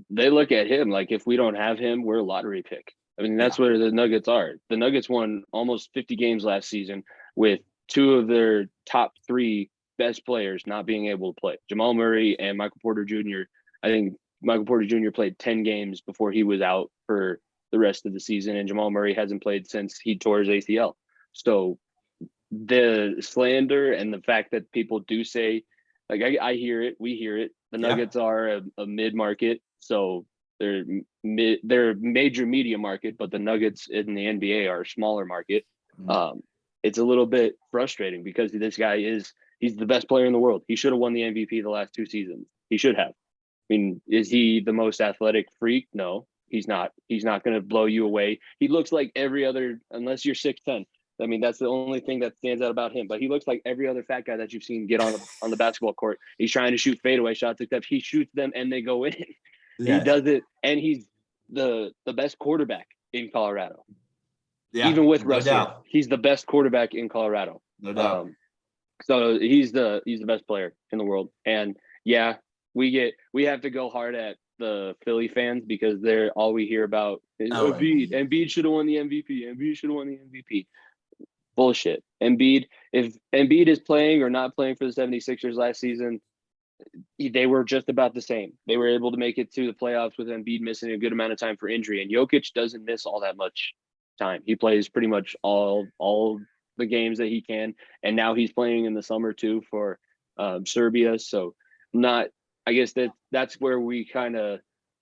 They look at him like, if we don't have him, we're a lottery pick. I mean, that's where the Nuggets are. The Nuggets won almost 50 games last season with 2 of their top 3 best players not being able to play. Jamal Murray and Michael Porter Jr., I think Michael Porter Jr. played 10 games before he was out for the rest of the season, and Jamal Murray hasn't played since he tore his ACL. So the slander and the fact that people do say, like, I hear it, we hear it. The Nuggets are a mid-market, so they're a major media market, but the Nuggets in the NBA are a smaller market. It's a little bit frustrating because this guy he's the best player in the world. He should have won the MVP the last 2 seasons. He should have. I mean, is he the most athletic freak? No, he's not. He's not going to blow you away. He looks like every other, unless you're 6'10". I mean, that's the only thing that stands out about him. But he looks like every other fat guy that you've seen get on the basketball court. He's trying to shoot fadeaway shots, except he shoots them and they go in. Yes. He does it, and he's the best quarterback in Colorado. Yeah, even with Russ, he's the best quarterback in Colorado. No doubt. So he's the best player in the world. And yeah, we have to go hard at the Philly fans because they're all we hear about is Embiid. Embiid should have won the MVP. Embiid should have won the MVP. Bullshit. If Embiid is playing or not playing for the 76ers last season, they were just about the same. They were able to make it to the playoffs with Embiid missing a good amount of time for injury. And Jokic doesn't miss all that much time. He plays pretty much all the games that he can. And now he's playing in the summer too for Serbia. So I guess that's where we kind of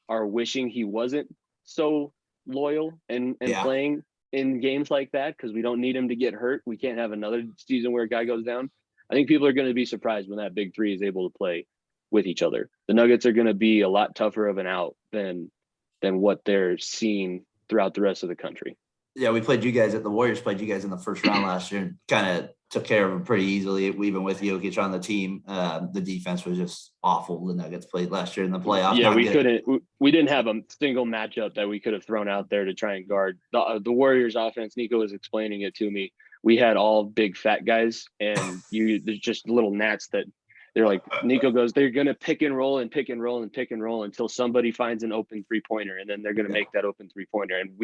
are wishing he wasn't so loyal and playing in games like that, because we don't need him to get hurt. We can't have another season where a guy goes down. I think people are going to be surprised when that big three is able to play with each other. The Nuggets are going to be a lot tougher of an out than what they're seeing throughout the rest of the country. Yeah, the Warriors played you guys in the first round last year and kind of took care of them pretty easily, even with Jokic on the team. The defense was just awful. The Nuggets played last year in the playoffs. Yeah, we didn't have a single matchup that we could have thrown out there to try and guard. The Warriors offense, Nico was explaining it to me. We had all big fat guys, and there's just little gnats that they're like, Nico goes, they're going to pick and roll and pick and roll and pick and roll until somebody finds an open 3-pointer, and then they're going to make that open 3-pointer. And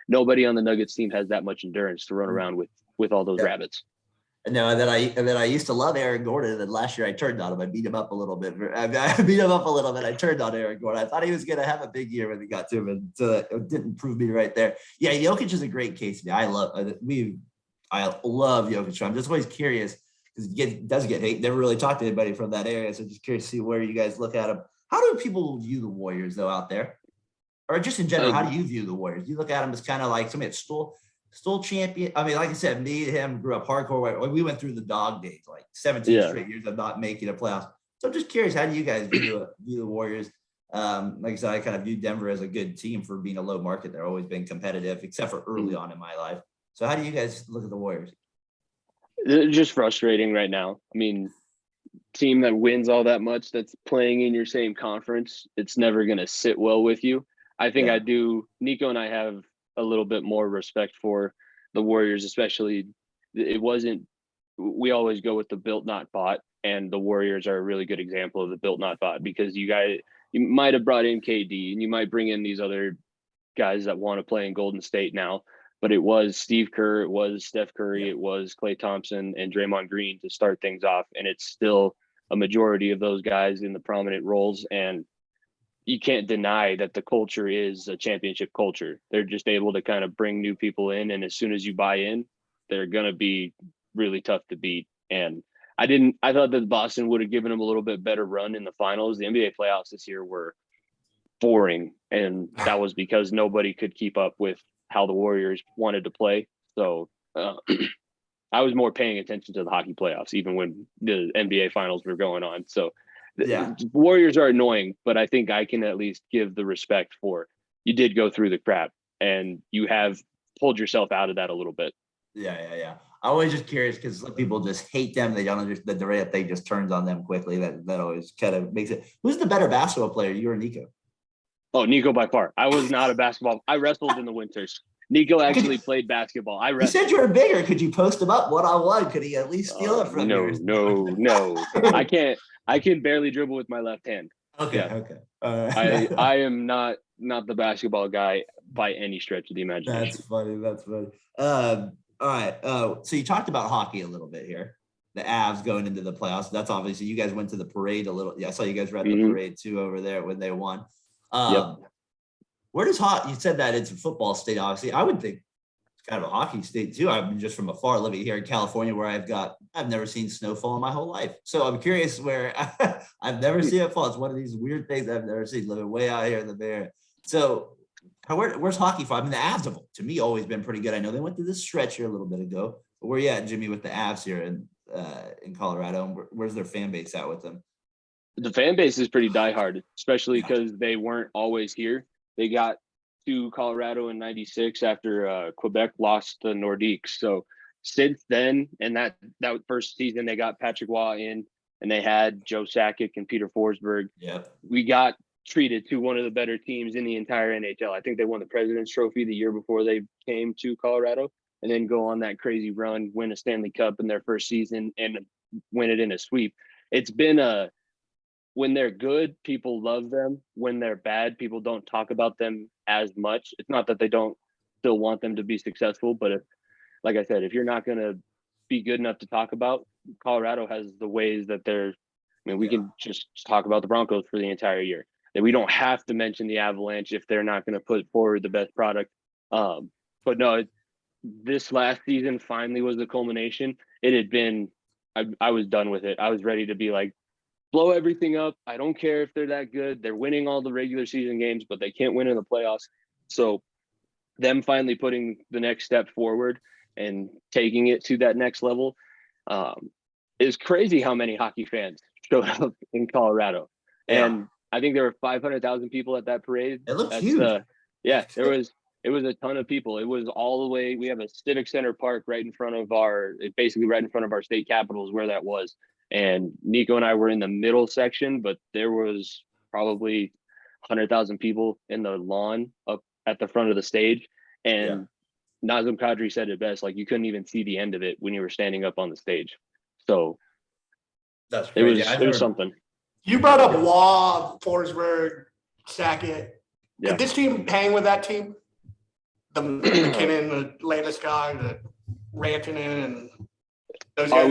nobody on the Nuggets team has that much endurance to run around with all those rabbits. No, that I used to love Aaron Gordon, and last year I turned on him. I beat him up a little bit. I turned on Aaron Gordon. I thought he was going to have a big year when he got to him, and so it didn't prove me right there. Yeah, Jokic is a great case. I love Jokic. I'm just always curious because he does get hate. Never really talked to anybody from that area, so just curious to see where you guys look at him. How do people view the Warriors though out there, or just in general? How do you view the Warriors? You look at them as kind of like somebody that's still champion. I mean, like I said, me and him grew up hardcore. We went through the dog days, like 17 straight years of not making a playoffs. So I'm just curious, how do you guys view the Warriors? Like I said, I kind of view Denver as a good team for being a low market. They're always been competitive, except for early on in my life. So how do you guys look at the Warriors? It's just frustrating right now. I mean, team that wins all that much, that's playing in your same conference, it's never going to sit well with you. I think I do. Nico and I have a little bit more respect for the Warriors, especially we always go with the built not bought, and the Warriors are a really good example of the built not bought, because you might have brought in KD and you might bring in these other guys that want to play in Golden State now, but it was Steve Kerr, it was Steph Curry, it was Klay Thompson and Draymond Green to start things off, and it's still a majority of those guys in the prominent roles. And you can't deny that the culture is a championship culture. They're just able to kind of bring new people in, and as soon as you buy in, they're going to be really tough to beat. And I thought that Boston would have given them a little bit better run in the finals. The NBA playoffs this year were boring, and that was because nobody could keep up with how the Warriors wanted to play. So I was more paying attention to the hockey playoffs, even when the NBA finals were going on. So Warriors are annoying, but I think I can at least give the respect for, you did go through the crap and you have pulled yourself out of that a little bit. Yeah. I'm always just curious because people just hate them. They don't understand the rate they just turns on them quickly. That always kind of makes it. Who's the better basketball player, you or Nico? Oh, Nico by far. I was not a basketball. I wrestled in the winters. Nico actually played basketball. You said you were bigger. Could you post him up one-on-one? Could he at least steal it from you? No. I can barely dribble with my left hand. Okay. I am not the basketball guy by any stretch of the imagination. That's funny. All right. So you talked about hockey a little bit here. the Avs going into the playoffs. That's obviously you guys went to the parade a little. Yeah, I saw you guys were at the parade too over there when they won. Where does you said that it's a football state, obviously. I would think it's kind of a hockey state too. I'm just from afar living here in California where I've never seen snowfall in my whole life. So I'm curious where I've never seen it fall. It's one of these weird things I've never seen living way out here in the Bay Area. So where's hockey from? I mean, the Avs have, to me, always been pretty good. I know they went through this stretch here a little bit ago. But where you at, Jimmy, with the Avs here in Colorado? And where's their fan base at with them? The fan base is pretty diehard, especially because they weren't always here. They got to Colorado in '96 after Quebec lost the Nordiques. So since then, and that first season, they got Patrick Waugh in, and they had Joe Sakic and Peter Forsberg. Yeah, we got treated to one of the better teams in the entire NHL. I think they won the President's Trophy the year before they came to Colorado, and then go on that crazy run, win a Stanley Cup in their first season, and win it in a sweep. It's been when they're good, people love them. When they're bad, people don't talk about them as much. It's not that they don't still want them to be successful, but like I said, if you're not going to be good enough to talk about, Colorado has the ways that we can just talk about the Broncos for the entire year. That we don't have to mention the Avalanche if they're not going to put forward the best product. But no, this last season finally was the culmination. It had been, I was done with it. I was ready to be like, blow everything up. I don't care if they're that good. They're winning all the regular season games, but they can't win in the playoffs. So them finally putting the next step forward and taking it to that next level is crazy how many hockey fans showed up in Colorado. Yeah. And I think there were 500,000 people at that parade. It looks huge. It was a ton of people. It was all the way. We have a Civic Center Park right in front of our state capitol is where that was. And Nico and I were in the middle section, but there was probably 100,000 people in the lawn up at the front of the stage. And Nazem Kadri said it best, like you couldn't even see the end of it when you were standing up on the stage. So that's crazy. It was something. You brought up Waugh, Forsberg, Sakic. Yeah. Could this team hang with that team? The McKinnon, the Landeskog, the Rantanen, and those guys.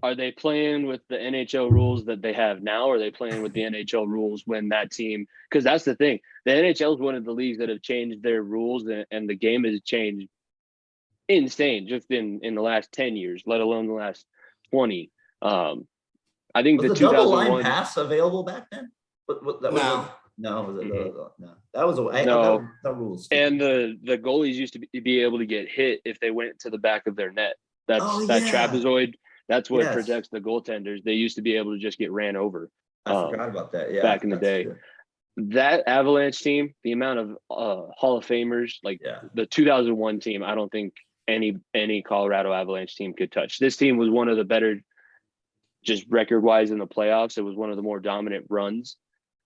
Are they playing with the NHL rules that they have now? Or are they playing with the NHL rules when that team? Because that's the thing. The NHL is one of the leagues that have changed their rules, and the game has changed insane just in the last 10 years, let alone the last 20. I think was the double 2001 line pass available back then? No, that was the rules. And the goalies used to be able to get hit if they went to the back of their net. That trapezoid. That's what protects the goaltenders. They used to be able to just get ran over. I forgot about that. Yeah, back in the day. True. That Avalanche team, the amount of Hall of Famers, the 2001 team, I don't think any Colorado Avalanche team could touch. This team was one of the better, just record-wise in the playoffs. It was one of the more dominant runs.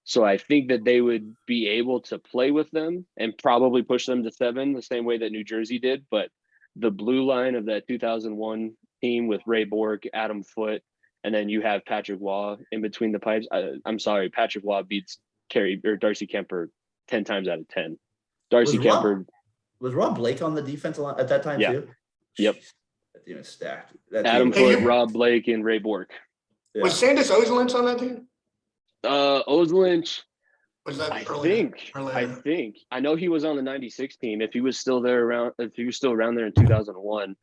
So I think that they would be able to play with them and probably push them to 7 the same way that New Jersey did. But the blue line of that 2001 team with Ray Bourque, Adam Foote, and then you have Patrick Waugh in between the pipes. I'm sorry, Patrick Waugh beats Darcy Kemper 10 times out of 10. Was Rob Blake on the defensive line at that time too? Yep. That team is stacked. Adam Foote, Rob Blake, and Ray Bourque. Yeah. Was Sandis Ozolinsh on that team? Ozolinsh. Was that I think. I know he was on the 96 team. If he was still around there in 2001.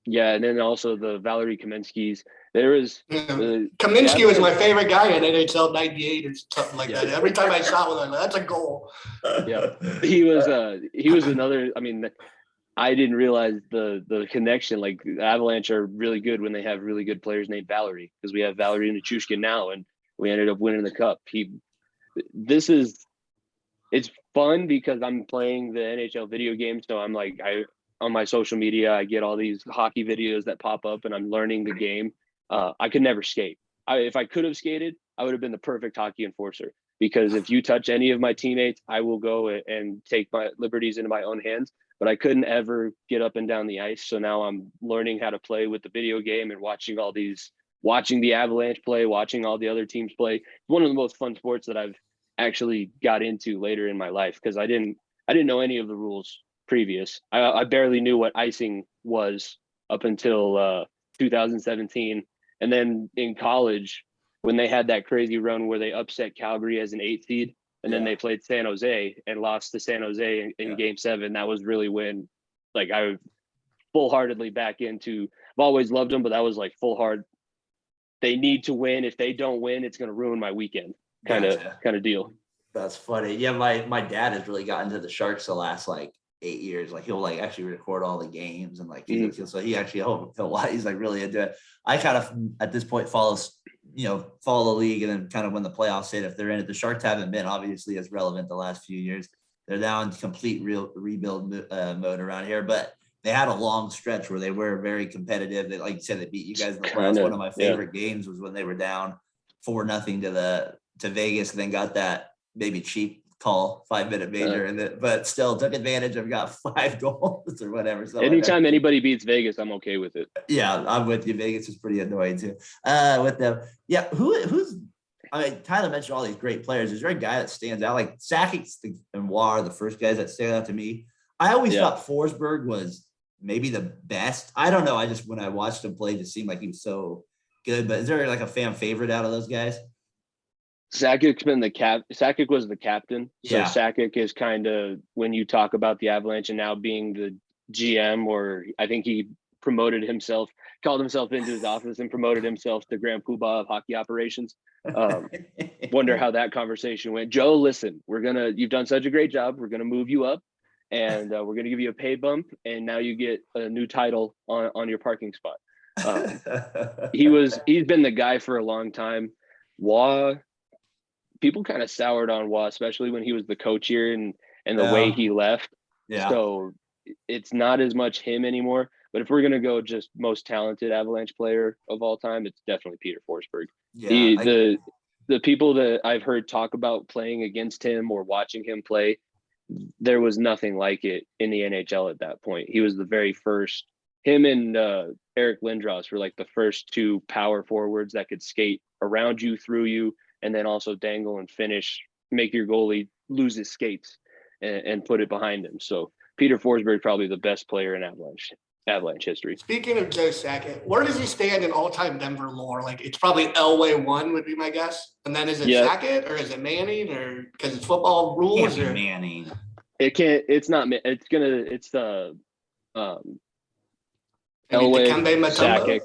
And then also the Valerie Kaminsky's. There was Kaminsky was my favorite guy in NHL '98 or something like that. Every time I shot with him, that's a goal. Yeah, he was another. I mean, I didn't realize the connection. Like the Avalanche are really good when they have really good players named Valerie, because we have Valerie Nichushkin now, and we ended up winning the cup. It's fun because I'm playing the NHL video game, so I'm like on my social media, I get all these hockey videos that pop up, and I'm learning the game. I could never skate. If I could have skated, I would have been the perfect hockey enforcer, because if you touch any of my teammates, I will go and take my liberties into my own hands. But I couldn't ever get up and down the ice. So now I'm learning how to play with the video game and watching the Avalanche play, watching all the other teams play. It's one of the most fun sports that I've actually got into later in my life, because I didn't know any of the rules previous. I barely knew what icing was up until 2017. And then in college, when they had that crazy run where they upset Calgary as an 8th seed, and then they played San Jose and lost to San Jose in Game 7, that was really when, like, I full-heartedly back into. I've always loved them, but that was like full hard. They need to win. If they don't win, it's going to ruin my weekend. Kind of deal. That's funny. Yeah, my dad has really gotten to the Sharks the last like 8 years. Like he'll like actually record all the games and like so he actually he's like really into it. I kind of at this point follow the league, and then kind of when the playoffs hit, if they're in it. The Sharks haven't been obviously as relevant the last few years. They're now in complete rebuild mode around here, but they had a long stretch where they were very competitive. They, like you said, they beat you guys in the playoffs. One of my favorite games was when they were down 4-0 to Vegas, and then got that maybe cheap call 5-minute major, but still took advantage of, got 5 goals or whatever. So anytime anybody beats Vegas, I'm okay with it. Yeah, I'm with you. Vegas is pretty annoying too. With them, yeah. Who's? I mean, Tyler mentioned all these great players. Is there a guy that stands out? Like Jockic and Waugh are the first guys that stand out to me. I always thought Forsberg was maybe the best. I don't know. I just, when I watched him play, it just seemed like he was so good. But is there like a fan favorite out of those guys? Sakic's been Jockic was the captain. So Jockic is kind of, when you talk about the Avalanche and now being the GM, or I think he promoted himself, called himself into his office and promoted himself to Grand Poobah of hockey operations. Wonder how that conversation went. Joe, listen, you've done such a great job. We're going to move you up, and we're going to give you a pay bump. And now you get a new title on your parking spot. He's been the guy for a long time. Waugh, people kind of soured on Waugh, especially when he was the coach here and the way he left. Yeah. So it's not as much him anymore. But if we're going to go just most talented Avalanche player of all time, it's definitely Peter Forsberg. Yeah, the people that I've heard talk about playing against him or watching him play, there was nothing like it in the NHL at that point. He was the very first. Him and Eric Lindros were like the first 2 power forwards that could skate around you, through you, and then also dangle and finish, make your goalie lose his skates and put it behind him. So Peter Forsberg, probably the best player in Avalanche history. Speaking of Joe Sakic, where does he stand in all-time Denver lore? Like, it's probably Elway 1 would be my guess. And then is it Sakic, or is it Manning, or because it's football rules? Or Manning. It can't. It's not. It's the Elway, Sakic.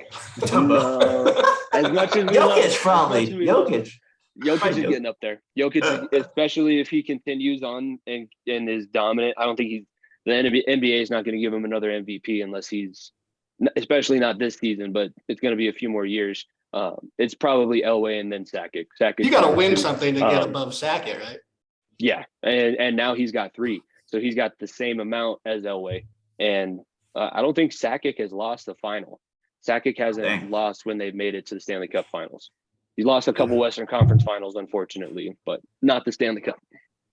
As much as Jokic, probably Jokic. Jokic is getting up there. Jokic, especially if he continues on and is dominant. I don't think the NBA is not going to give him another MVP unless he's, especially not this season, but it's going to be a few more years. It's probably Elway and then Sakic. You got to win something to get above Sakic, right? Yeah, and now he's got 3, so he's got the same amount as Elway. And I don't think Sakic has lost the final. Sakic hasn't lost when they've made it to the Stanley Cup Finals. He lost a couple Western Conference Finals, unfortunately, but not the Stanley Cup.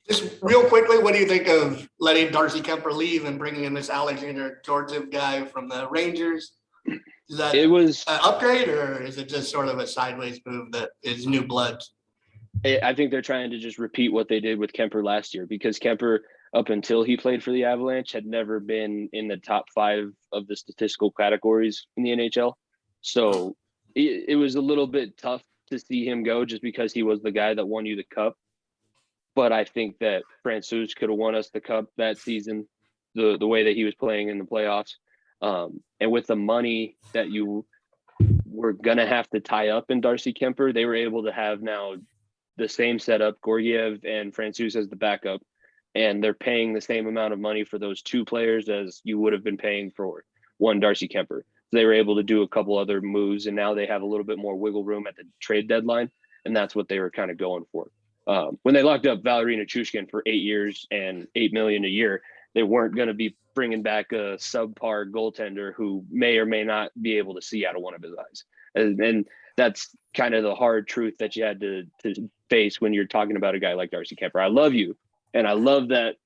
Just real quickly, what do you think of letting Darcy Kemper leave and bringing in this Alexander Georgiev guy from the Rangers? Is that an upgrade, or is it just sort of a sideways move that is new blood? I think they're trying to just repeat what they did with Kemper last year, because Kemper, up until he played for the Avalanche, had never been in the top 5 of the statistical categories in the NHL. So it was a little bit tough to see him go, just because he was the guy that won you the cup. But I think that Francouz could have won us the cup that season, the way that he was playing in the playoffs. And with the money that you were going to have to tie up in Darcy Kemper, they were able to have now the same setup, Georgiev and Francouz as the backup. And they're paying the same amount of money for those 2 players as you would have been paying for one Darcy Kemper. So they were able to do a couple other moves, and now they have a little bit more wiggle room at the trade deadline. And that's what they were kind of going for. When they locked up Valeri Nichushkin for 8 years and $8 million a year, they weren't going to be bringing back a subpar goaltender who may or may not be able to see out of one of his eyes. And that's kind of the hard truth that you had to face when you're talking about a guy like Darcy Kemper. I love you, and I love that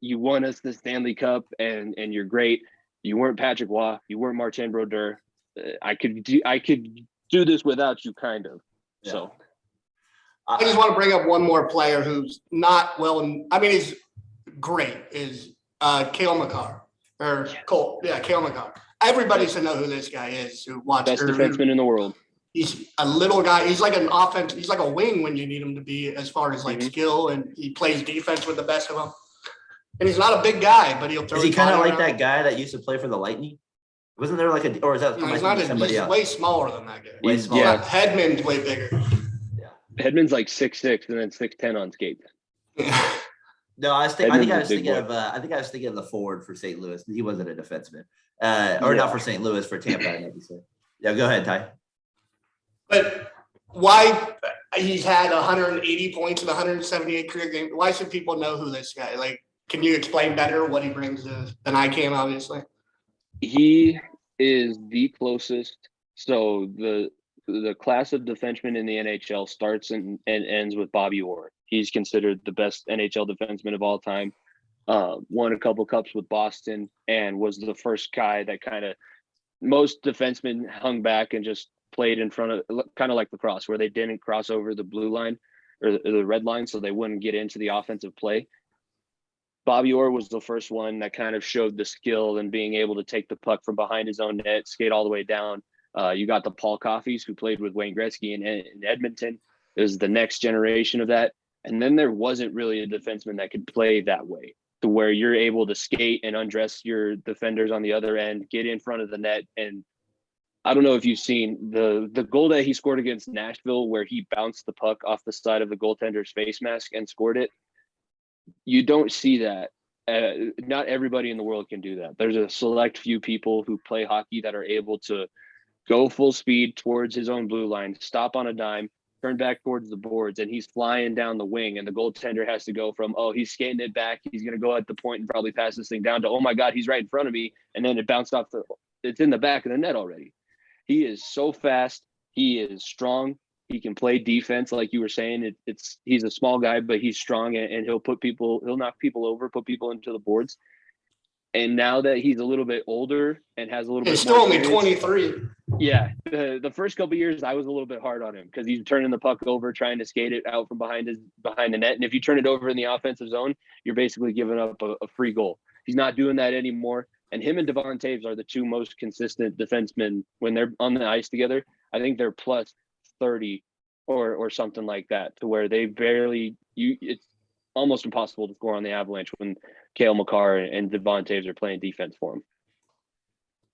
you won us the Stanley Cup, and you're great. You weren't Patrick Waugh. You weren't Martin Brodeur. I could do this without you, kind of. Yeah. So. I just want to bring up one more player who's not well. I mean, he's great. Is Cale Makar or Cole? Yeah, Cale Makar. everybody should know who this guy is who watches. Best defenseman in the world. He's a little guy. He's like an offense. He's like a wing when you need him to be, as far as like skill, and he plays defense with the best of them. And he's not a big guy, but he'll throw. Is he kind of like that guy that used to play for the Lightning? Wasn't there like or is that no, he's not somebody he's else? way smaller than that guy. Way smaller. Yeah. Hedman's way bigger. Yeah. Hedman's like 6'6" and then 6'10" on skates. No, I was thinking of the forward for St. Louis. He wasn't a defenseman. Or not for St. Louis, for Tampa, I maybe say. Yeah, go ahead, Ty. But why he's had 180 points in 178 career games? Why should people know who this guy? Like, can you explain better what he brings than I can? Obviously, he is the closest. So the class of defensemen in the NHL starts and ends with Bobby Orr. He's considered the best NHL defenseman of all time. Won a couple cups with Boston and was the first guy that kind of most defensemen hung back and just played in front of, kind of like lacrosse, where they didn't cross over the blue line or the red line, so they wouldn't get into the offensive play. Bobby Orr was the first one that kind of showed the skill and being able to take the puck from behind his own net, skate all the way down. You got the Paul Coffeys, who played with Wayne Gretzky in Edmonton. It was the next generation of that. And then there wasn't really a defenseman that could play that way, to where you're able to skate and undress your defenders on the other end, get in front of the net. And I don't know if you've seen the goal that he scored against Nashville, where he bounced the puck off the side of the goaltender's face mask and scored it. You don't see that. Not everybody in the world can do that. There's a select few people who play hockey that are able to go full speed towards his own blue line, stop on a dime, turn back towards the boards, and he's flying down the wing, and the goaltender has to go from, oh, he's skating it back, he's going to go at the point and probably pass this thing down, to, oh my God, he's right in front of me, and then it bounced off it's in the back of the net already. He is so fast. He is strong. He can play defense, like you were saying. He's a small guy, but he's strong, and he'll knock people over, put people into the boards. And now that he's a little bit older and has a little bit still only 23. Yeah. The first couple of years, I was a little bit hard on him because he's turning the puck over, trying to skate it out from behind the net. And if you turn it over in the offensive zone, you're basically giving up a free goal. He's not doing that anymore. And him and Devon Taves are the two most consistent defensemen when they're on the ice together. I think they're plus 30 or something like that, to where they it's almost impossible to score on the Avalanche when Cale Makar and Devon Taves are playing defense for him.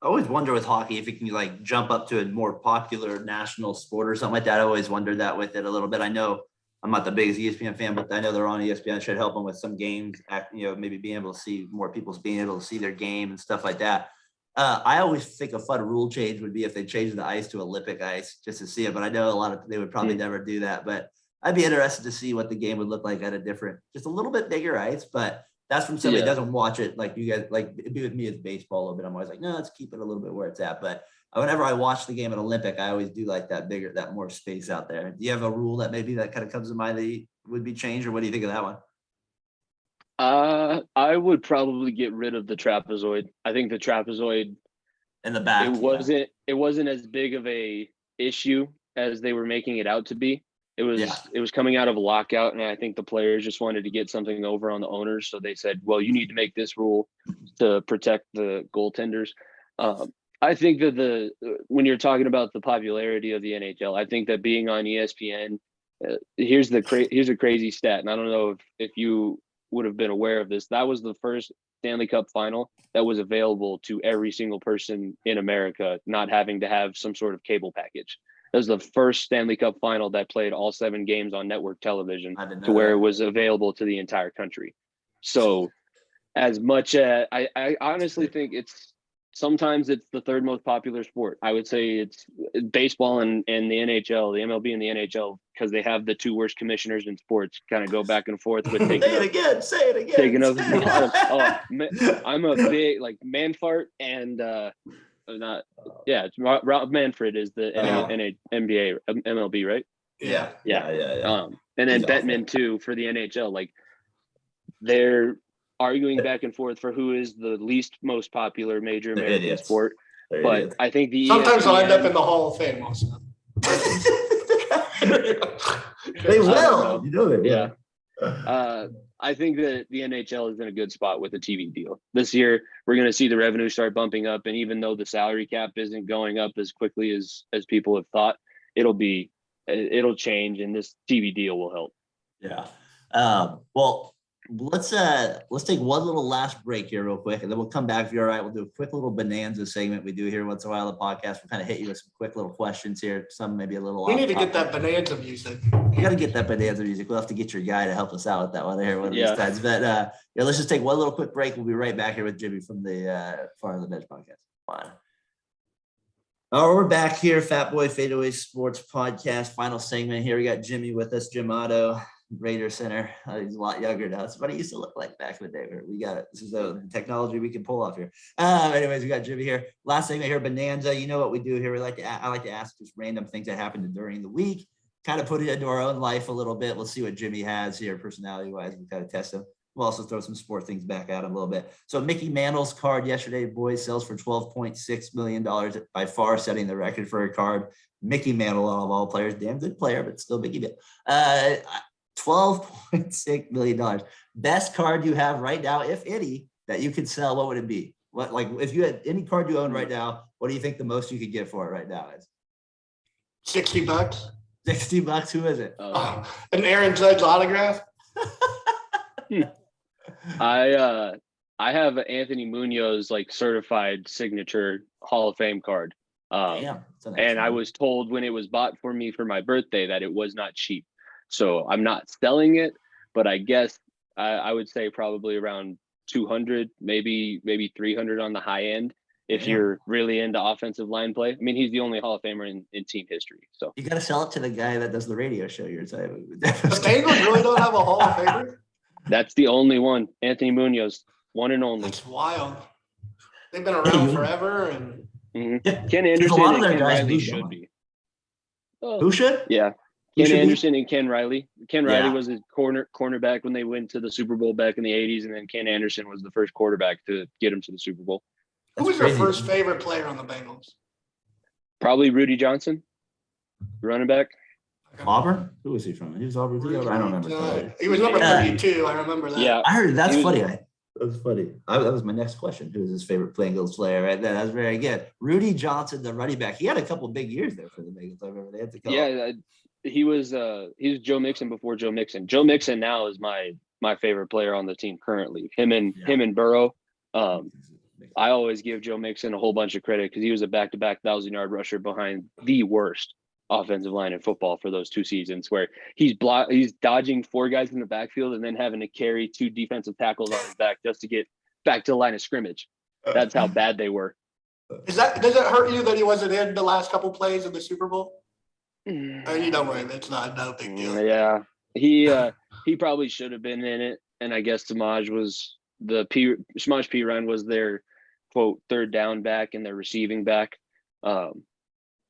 I always wonder with hockey if it can like jump up to a more popular national sport or something like that. I always wondered that with it a little bit. I know I'm not the biggest ESPN fan, but I know they're on ESPN. Should help them with some games, maybe being able to see more people's being able to see their game and stuff like that. I always think a fun rule change would be if they changed the ice to Olympic ice just to see it. But I know they would probably never do that. But I'd be interested to see what the game would look like at just a little bit bigger ice. But that's from somebody that doesn't watch it like you guys. Like it'd be with me as baseball a little bit. I'm always like, no, let's keep it a little bit where it's at. But whenever I watch the game at Olympic, I always do like that more space out there. Do you have a rule that maybe that kind of comes to mind that would be changed, or what do you think of that one? I would probably get rid of the trapezoid. I think the trapezoid in the back, it wasn't as big of a issue as they were making it out to be. It was coming out of a lockout, and I think the players just wanted to get something over on the owners. So they said, well, you need to make this rule to protect the goaltenders. I think that when you're talking about the popularity of the NHL, I think that being on ESPN, here's a crazy stat, and I don't know if you would have been aware of this. That was the first Stanley Cup final that was available to every single person in America, not having to have some sort of cable package. That was the first Stanley Cup final that played all 7 games on network television, to where it was available to the entire country. So as much as I honestly think sometimes it's the third most popular sport. I would say it's baseball and the NHL, the MLB and the NHL, because they have the 2 worst commissioners in sports, kind of go back and forth with say it again. Taking up the bottom. I'm a big Manfart and Rob Manfred is the NBA MLB, right? Yeah. And then Bettman too for the NHL. Like they're arguing back and forth for who is the least most popular major American sport. But I think sometimes I'll end up in the Hall of Fame also. They will. You know it. Yeah. I think that the NHL is in a good spot with the TV deal. This year, we're going to see the revenue start bumping up. And even though the salary cap isn't going up as quickly as people have thought, it'll change, and this TV deal will help. Yeah. Well, let's take one little last break here real quick, and then we'll come back. If you're all right, we'll do a quick little bonanza segment we do here once in a while on the podcast. We'll kind of hit you with some quick little questions here. Some maybe a little. We need to get that bonanza music. You got to get that bonanza music. We'll have to get your guy to help us out with that one here one of these times. But yeah, let's just take one little quick break. We'll be right back here with Jimmy from the Far on the Bench podcast. Fine. Oh, we're back here, Fatboy FadeAway Sports Podcast, final segment here. We got Jimmy with us, Jim Otto, Raider Center. He's a lot younger now. It's what he used to look like back in the day. We got it. This is the technology we can pull off here. Anyways, we got Jimmy here. Last segment here, bonanza. You know what we do here. I like to ask just random things that happened during the week, kind of put it into our own life a little bit. We'll see what Jimmy has here, personality-wise. We kind of test him. We'll also throw some sport things back at him a little bit. So Mickey Mantle's card yesterday, boys, sells for $12.6 million, by far setting the record for a card. Mickey Mantle, out of all players, damn good player, but still Mickey Mantle. $12.6 million. Best card you have right now, if any, that you could sell, what would it be? What, like, if you had any card you own right now, what do you think the most you could get for it right now is? $60. $60. Who is it? An Aaron Judge autograph. I have Anthony Munoz like certified signature Hall of Fame card. Damn, and I was told when it was bought for me for my birthday that it was not cheap. So I'm not selling it, but I guess I would say probably around 200, maybe 300 on the high end. If you're really into offensive line play. I mean, he's the only Hall of Famer in team history. So you got to sell it to the guy that does the radio show. You're saying the Bengals really don't have a Hall of Famer? That's the only one. Anthony Munoz, one and only. That's wild. They've been around forever. And Ken Anderson and Ken Riley should be. Who should? Yeah. Ken Anderson and Ken Riley. Ken Riley was his cornerback when they went to the Super Bowl back in the 80s, and then Ken Anderson was the first quarterback to get him to the Super Bowl. Who was your first favorite player on the Bengals? Probably Rudy Johnson, running back. Auburn? Who was he from? He was Auburn. I don't remember. He was number 32. I remember that. Yeah, I heard that's funny. That was funny. That was my next question. Who was his favorite Bengals player? Right there. That was very good. Rudy Johnson, the running back. He had a couple big years there for the Bengals. I remember they had to go. Yeah, he was Joe Mixon before Joe Mixon. Joe Mixon now is my favorite player on the team currently. Him and Burrow. I always give Joe Mixon a whole bunch of credit because he was a back-to-back 1,000-yard rusher behind the worst offensive line in football for those 2 seasons, where he's dodging 4 guys in the backfield and then having to carry 2 defensive tackles on his back just to get back to the line of scrimmage. That's how bad they were. Does it hurt you that he wasn't in the last couple plays in the Super Bowl? You don't worry, it's not no big deal. Yeah, he probably should have been in it, and I guess Samaj P. Ryan was their quote third down back and their receiving back. I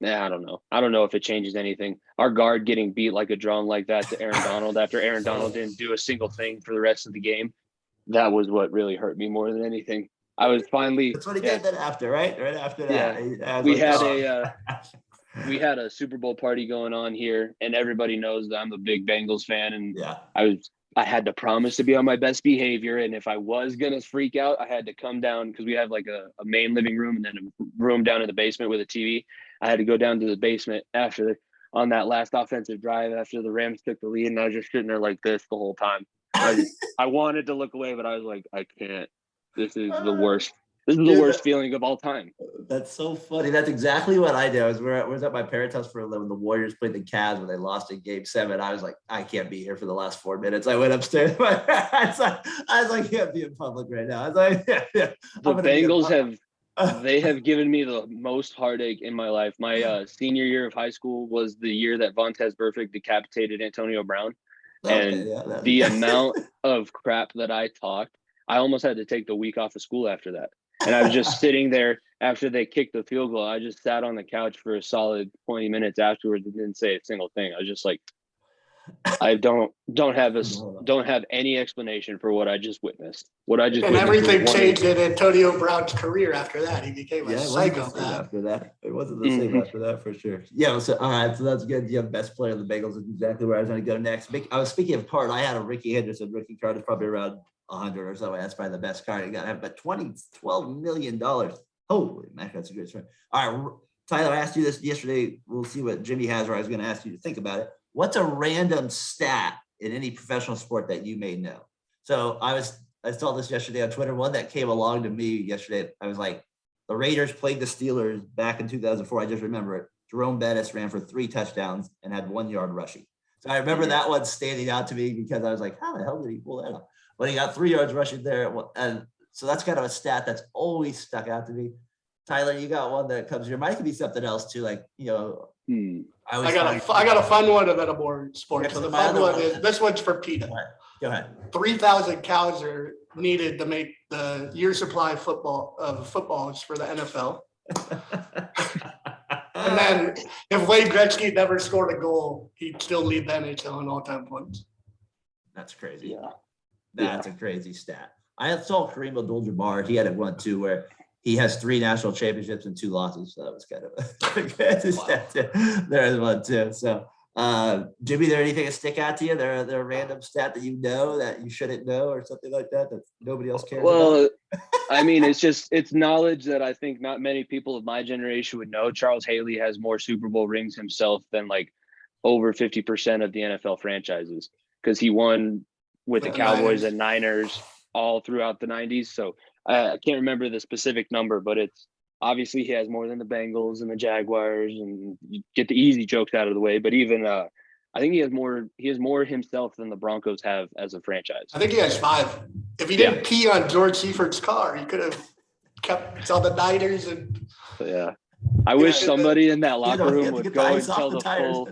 don't know. I don't know if it changes anything. Our guard getting beat like a drum like that to Aaron Donald after Aaron Donald didn't do a single thing for the rest of the game. That was what really hurt me more than anything. I was finally. That's what he did then after, right? Right after that. Yeah. We had a Super Bowl party going on here, and everybody knows that I'm a big Bengals fan. And I had to promise to be on my best behavior. And if I was going to freak out, I had to come down because we have like a main living room and then a room down in the basement with a TV. I had to go down to the basement on that last offensive drive after the Rams took the lead. And I was just sitting there like this the whole time. I wanted to look away, but I was like, I can't. This is the worst. This is the worst feeling of all time. That's so funny. That's exactly what I did. I was at my parents' house when the Warriors played the Cavs when they lost in Game 7. I was like, I can't be here for the last 4 minutes. I went upstairs. I was like, I can't be in public right now. I was like, The Bengals have given me the most heartache in my life. My senior year of high school was the year that Vontaze Burfict decapitated Antonio Brown. The amount of crap that I talked, I almost had to take the week off of school after that. And I was just sitting there after they kicked the field goal. I just sat on the couch for a solid 20 minutes afterwards and didn't say a single thing. I was just like, I don't have any explanation for what I just witnessed. And everything changed in Antonio Brown's career after that. He became a psychopath. After that, it wasn't the same after that for sure. Yeah. So all right, so that's good. You have best player of the Bengals. Is exactly where I was going to go next. I was speaking of card. I had a Ricky Henderson rookie card. It's probably around 100 or so. That's probably the best card you got to have. But $12 million. Holy man, that's a good story. All right, Tyler, I asked you this yesterday. We'll see what Jimmy has, or I was going to ask you to think about it. What's a random stat in any professional sport that you may know? So I saw this yesterday on Twitter. One that came along to me yesterday. I was like, the Raiders played the Steelers back in 2004. I just remember it. Jerome Bettis ran for 3 touchdowns and had 1 yard rushing. So I remember that one standing out to me because I was like, how the hell did he pull that off? But he got 3 yards rushing there. And so that's kind of a stat that's always stuck out to me. Tyler, you got one that comes here. Might could be something else too. Like, I got a fun one and then a more sports. So the fun one is, this one's for PETA. Right, go ahead. 3,000 cows are needed to make the year supply footballs for the NFL. And then if Wayne Gretzky never scored a goal, he'd still lead the NHL in all-time points. That's crazy. Yeah. That's a crazy stat. I saw Kareem Abdul-Jabbar. He had one too where he has 3 national championships and 2 losses. So that was kind of a crazy stat too. There's one too. So Jimmy, there anything that stick out to you? There a random stat that you know that you shouldn't know or something like that nobody else cares about? I mean, it's knowledge that I think not many people of my generation would know. Charles Haley has more Super Bowl rings himself than like over 50% of the NFL franchises, because he won with the Cowboys and Niners all throughout the 90s. So I can't remember the specific number, but it's obviously he has more than the Bengals and the Jaguars, and you get the easy jokes out of the way. But even I think he has more himself than the Broncos have as a franchise. I think he has 5. If he didn't pee on George Seifert's car, he could have kept on the Niners. And I wish somebody in that locker room would go and tell the full.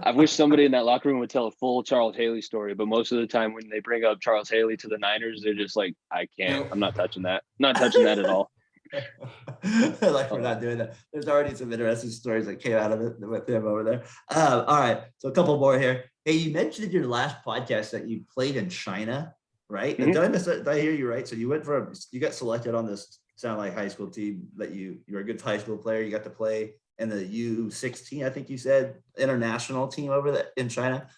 I wish somebody in that locker room would tell a full Charles Haley story. But most of the time, when they bring up Charles Haley to the Niners, they're just like, "I can't. I'm not touching that. Not touching that at all." Like, we're not doing that. There's already some interesting stories that came out of it with him over there. All right, so a couple more here. Hey, you mentioned in your last podcast that you played in China, right? Mm-hmm. Did I hear you right? So you got selected on this sound like high school team that you were a good high school player. You got to play in the U16, I think you said, international team over there in China.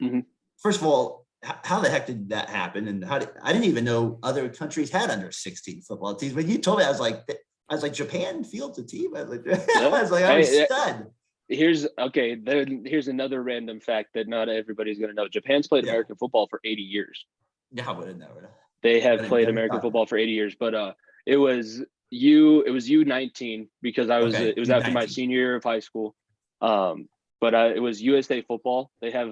Mm-hmm. First of all, how the heck did that happen? And I didn't even know other countries had under 16 football teams. When you told me, I was like, Japan fields a team. I was like, I'm stunned. Here's another random fact that not everybody's going to know. Japan's played American football for 80 years. Yeah, I would have never. They have played American football for 80 years, but it was U19 because it was after my senior year of high school. But it was USA football. They have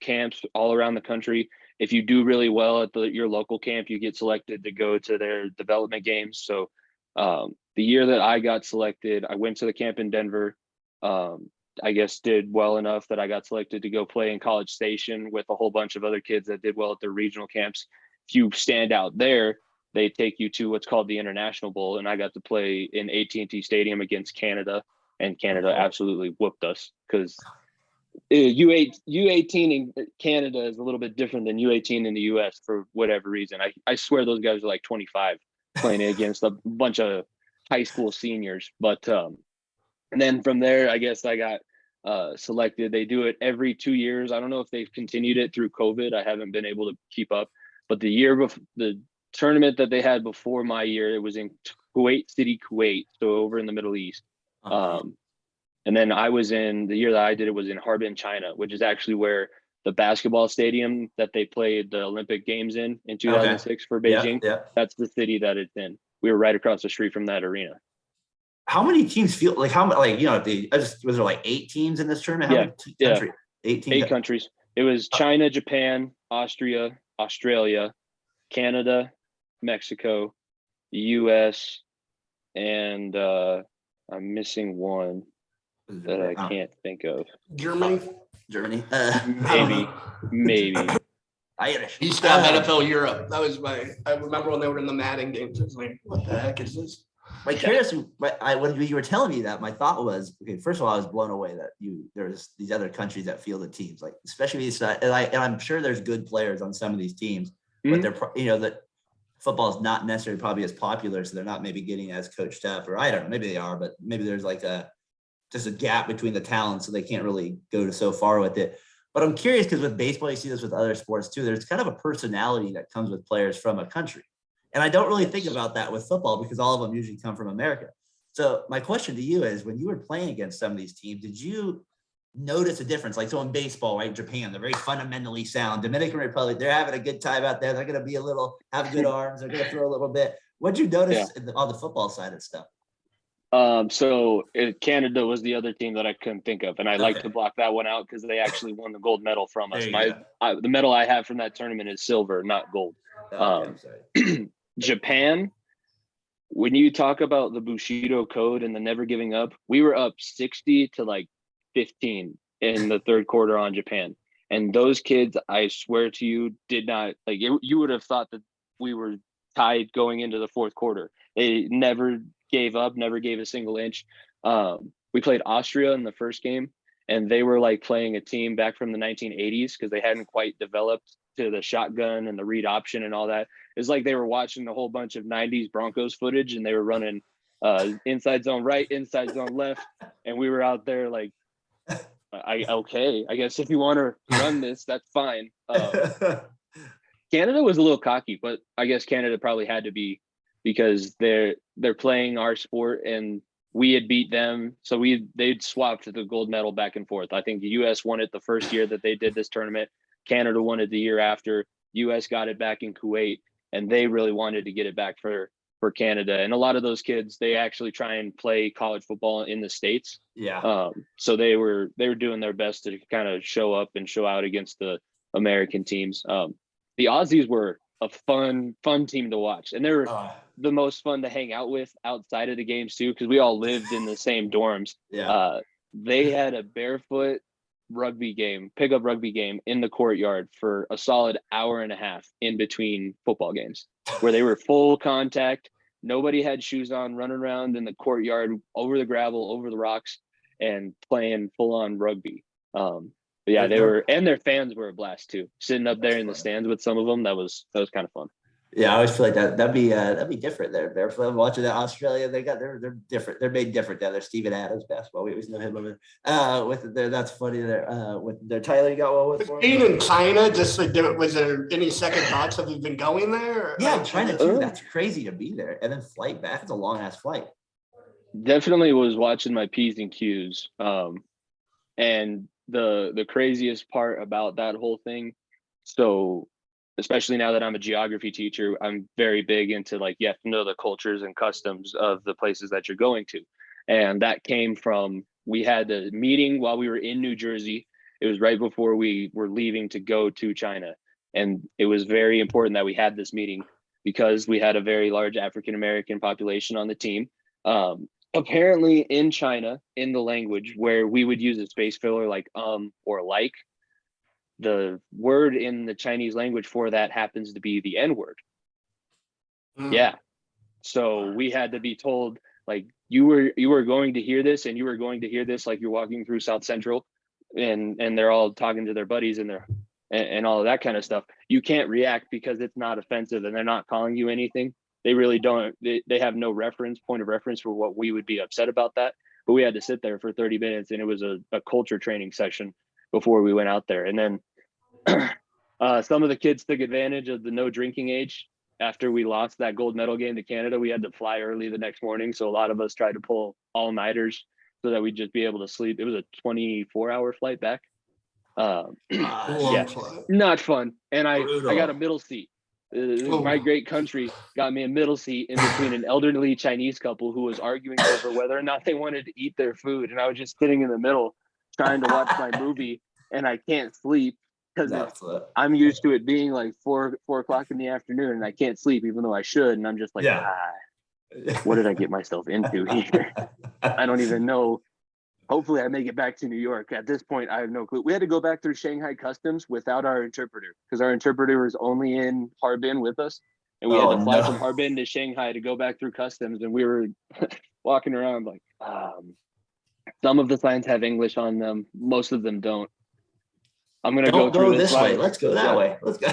camps all around the country. If you do really well at your local camp, you get selected to go to their development games. So the year that I got selected, I went to the camp in Denver. I guess did well enough that I got selected to go play in College Station with a whole bunch of other kids that did well at their regional camps. If you stand out there, they take you to what's called the International Bowl, and I got to play in AT&T Stadium against Canada, and Canada absolutely whooped us because U18 in Canada is a little bit different than U18 in the US for whatever reason. I swear those guys are like 25 playing against a bunch of high school seniors. But and then from there, I guess I got selected. They do it every 2 years. I don't know if they've continued it through COVID. I haven't been able to keep up. But the year before, the tournament that they had before my year, it was in Kuwait City, Kuwait, so over in the Middle East. And then the year that I did it was in Harbin, China, which is actually where the basketball stadium that they played the Olympic Games in 2006 for Beijing. Yeah. That's the city that it's in. We were right across the street from that arena. How many teams was there like 8 teams in this tournament? How many countries? 8 countries. It was China, Japan, Austria, Australia, Canada, Mexico, the US, and I'm missing one that I can't think of. Germany. Maybe. Irish. East NFL Europe. I remember when they were in the Madden games. I was like, what the heck is this? Curious, when you were telling me that, my thought was, okay, first of all, I was blown away that there's these other countries that fielded teams, like especially and I'm sure there's good players on some of these teams, but they're that football is not necessarily probably as popular, so they're not maybe getting as coached up, or I don't know, maybe they are, but maybe there's like just a gap between the talents, so they can't really go so far with it. But I'm curious because with baseball, you see this with other sports too. There's kind of a personality that comes with players from a country. And I don't really think about that with football because all of them usually come from America. So my question to you is, when you were playing against some of these teams, did you notice a difference? Like, so in baseball, right, Japan, they're very fundamentally sound. Dominican Republic, they're having a good time out there. They're going to be have good arms. They're going to throw a little bit. What'd you notice on the football side of stuff? So Canada was the other team that I couldn't think of, and I like to block that one out because they actually won the gold medal from us. The medal I have from that tournament is silver, not gold. Japan, when you talk about the Bushido code and the never giving up, we were up 60 to like 15 in the third quarter on Japan. And those kids, I swear to you, did not like you would have thought that we were tied going into the fourth quarter. They never gave up, never gave a single inch. We played Austria in the first game, and they were like playing a team back from the 1980s because they hadn't quite developed to the shotgun and the read option and all that. It's like they were watching a whole bunch of 90s Broncos footage, and they were running inside zone right, inside zone left, and we were out there like, I guess if you want to run this, that's fine. Canada was a little cocky, but I guess Canada probably had to be because they're playing our sport and we had beat them. So they'd swapped the gold medal back and forth. I think the US won it the first year that they did this tournament. Canada won it the year after. US got it back in Kuwait, and they really wanted to get it back for Canada. And a lot of those kids, they actually try and play college football in the States. Yeah. So they were doing their best to kind of show up and show out against the American teams. The Aussies were a fun team to watch, and they were the most fun to hang out with outside of the games too, because we all lived in the same dorms. They had a barefoot pickup rugby game in the courtyard for a solid hour and a half in between football games, where they were full contact. Nobody had shoes on, running around in the courtyard over the gravel, over the rocks, and playing full on rugby. But yeah, they were, and their fans were a blast too. Sitting up there in the stands with some of them, that was kind of fun. Yeah, I always feel like that'd be different there. They're watching that Australia. They're different. They're made different down there. Steven Adams basketball. We always know him over there. With there, that's funny there. With their Tyler, you got one with being in China. Just like, was there any second thoughts? Have you been going there? Or, yeah, China too. That's crazy to be there and then flight back. It's a long ass flight. Definitely was watching my P's and Q's. And the craziest part about that whole thing. So, especially now that I'm a geography teacher, I'm very big into like, you have to know the cultures and customs of the places that you're going to. And that came from, we had a meeting while we were in New Jersey. It was right before we were leaving to go to China. And it was very important that we had this meeting because we had a very large African-American population on the team. Apparently in China, in the language where we would use a space filler like or like, the word in the Chinese language for that happens to be the N-word. Yeah. So we had to be told, like, you were going to hear this, and you were going to hear this like you're walking through South Central and they're all talking to their buddies and all of that kind of stuff. You can't react because it's not offensive and they're not calling you anything. They really don't. They have no point of reference for what we would be upset about that. But we had to sit there for 30 minutes, and it was a culture training session before we went out there. And then some of the kids took advantage of the no drinking age. After we lost that gold medal game to Canada, we had to fly early the next morning. So a lot of us tried to pull all-nighters so that we'd just be able to sleep. It was a 24-hour flight back. Yeah, not fun. And I got a middle seat. My great country got me a middle seat in between an elderly Chinese couple who was arguing over whether or not they wanted to eat their food. And I was just sitting in the middle trying to watch my movie, and I can't sleep because I'm used to it being like 4 o'clock in the afternoon, and I can't sleep even though I should. And I'm just like, what did I get myself into here? I don't even know. Hopefully I make it back to New York. At this point, I have no clue. We had to go back through Shanghai Customs without our interpreter because our interpreter was only in Harbin with us. And we had to fly from Harbin to Shanghai to go back through customs. And we were walking around like, some of the signs have English on them. Most of them don't. I'm going to go through this way. Let's go that way. Let's go.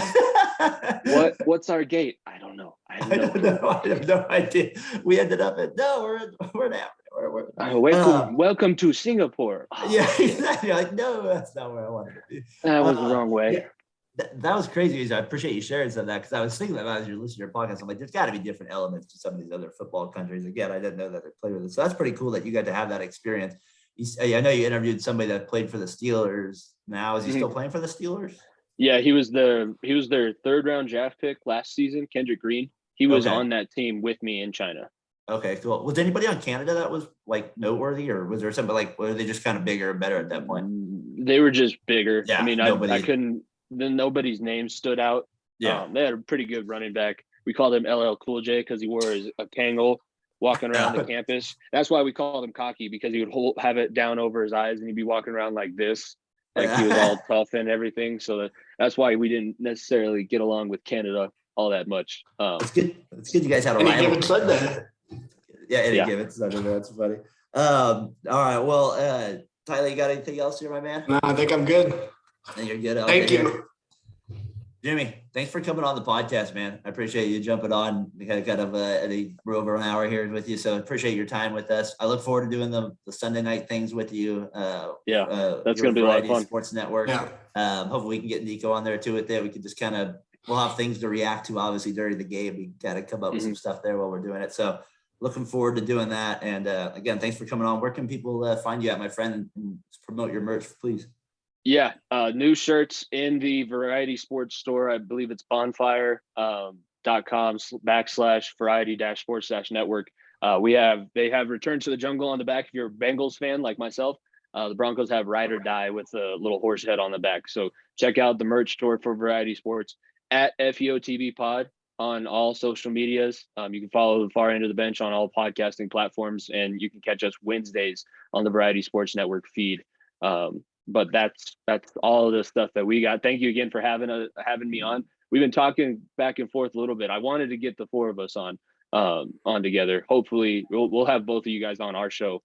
What's our gate? I don't know. I have no idea. We ended up we're in Africa. Welcome to Singapore. Yeah, exactly. Like, no, that's not where I wanted to be. That was the wrong way. Yeah. That was crazy. I appreciate you sharing some of that, because I was thinking about as you're listening to your podcast, I'm like, there's got to be different elements to some of these other football countries. Again, I didn't know that they played with it. So that's pretty cool that you got to have that experience. I know you interviewed somebody that played for the Steelers. Now, is he still playing for the Steelers? Yeah, he was their third round draft pick last season, Kendrick Green. He was on that team with me in China. Okay, cool. Was anybody on Canada that was like noteworthy, or was there somebody like, were they just kind of bigger and better at that point? They were just bigger. Yeah, I mean, I couldn't. Then nobody's name stood out. Yeah, they had a pretty good running back. We called him LL Cool J because he wore a Kangol walking around the campus. That's why we called him cocky, because he would have it down over his eyes and he'd be walking around like this, like he was all tough and everything. So that's why we didn't necessarily get along with Canada all that much. It's good. It's good you guys had a rivalry. Any given Sunday. Yeah, any given Sunday. That's funny. All right. Well, Tyler, you got anything else here, my man? No, I think I'm good. I think you're good. Thank you. Jimmy, thanks for coming on the podcast, man. I appreciate you jumping on. We had kind of we're over an hour here with you, so appreciate your time with us. I look forward to doing the Sunday night things with you. That's going to be a lot of fun. Sports Network. Yeah. Hopefully we can get Nico on there too with it. We can just we'll have things to react to, obviously, during the game. We got to come up with some stuff there while we're doing it. So looking forward to doing that. And again, thanks for coming on. Where can people find you at, my friend, and promote your merch, please? Yeah, new shirts in the Variety Sports store. I believe it's bonfire.com/variety-sports-network. They have Return to the Jungle on the back. If you're a Bengals fan like myself, the Broncos have Ride or Die with a little horse head on the back. So check out the merch store for Variety Sports at FeOThpod on all social medias. You can follow the Far End of the Bench on all podcasting platforms, and you can catch us Wednesdays on the Variety Sports Network feed. But that's all of the stuff that we got. Thank you again for having me on. We've been talking back and forth a little bit. I wanted to get the four of us on together. Hopefully we'll have both of you guys on our show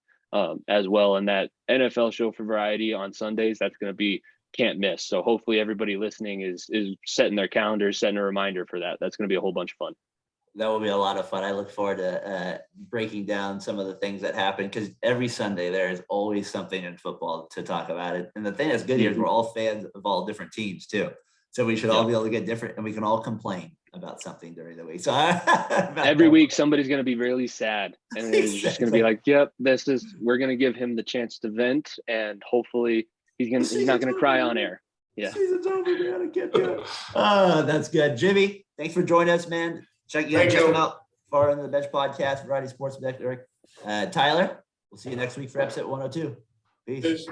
as well. And that NFL show for Variety on Sundays, that's going to be can't miss. So hopefully everybody listening is setting their calendars, setting a reminder for that. That's going to be a whole bunch of fun. That will be a lot of fun. I look forward to breaking down some of the things that happen, because every Sunday there is always something in football to talk about it. And the thing that's good here is we're all fans of all different teams too. So we should all be able to get different, and we can all complain about something during the week. So every week somebody's going to be really sad, and it's just going to be like, yep, we're going to give him the chance to vent, and hopefully he's not going to cry on air. Yeah. Season's over, man. I can't do it. That's good. Jimmy, thanks for joining us, man. Check them out. Far End of the Bench podcast, Variety Sports Network. Tyler, we'll see you next week for episode 102. Peace.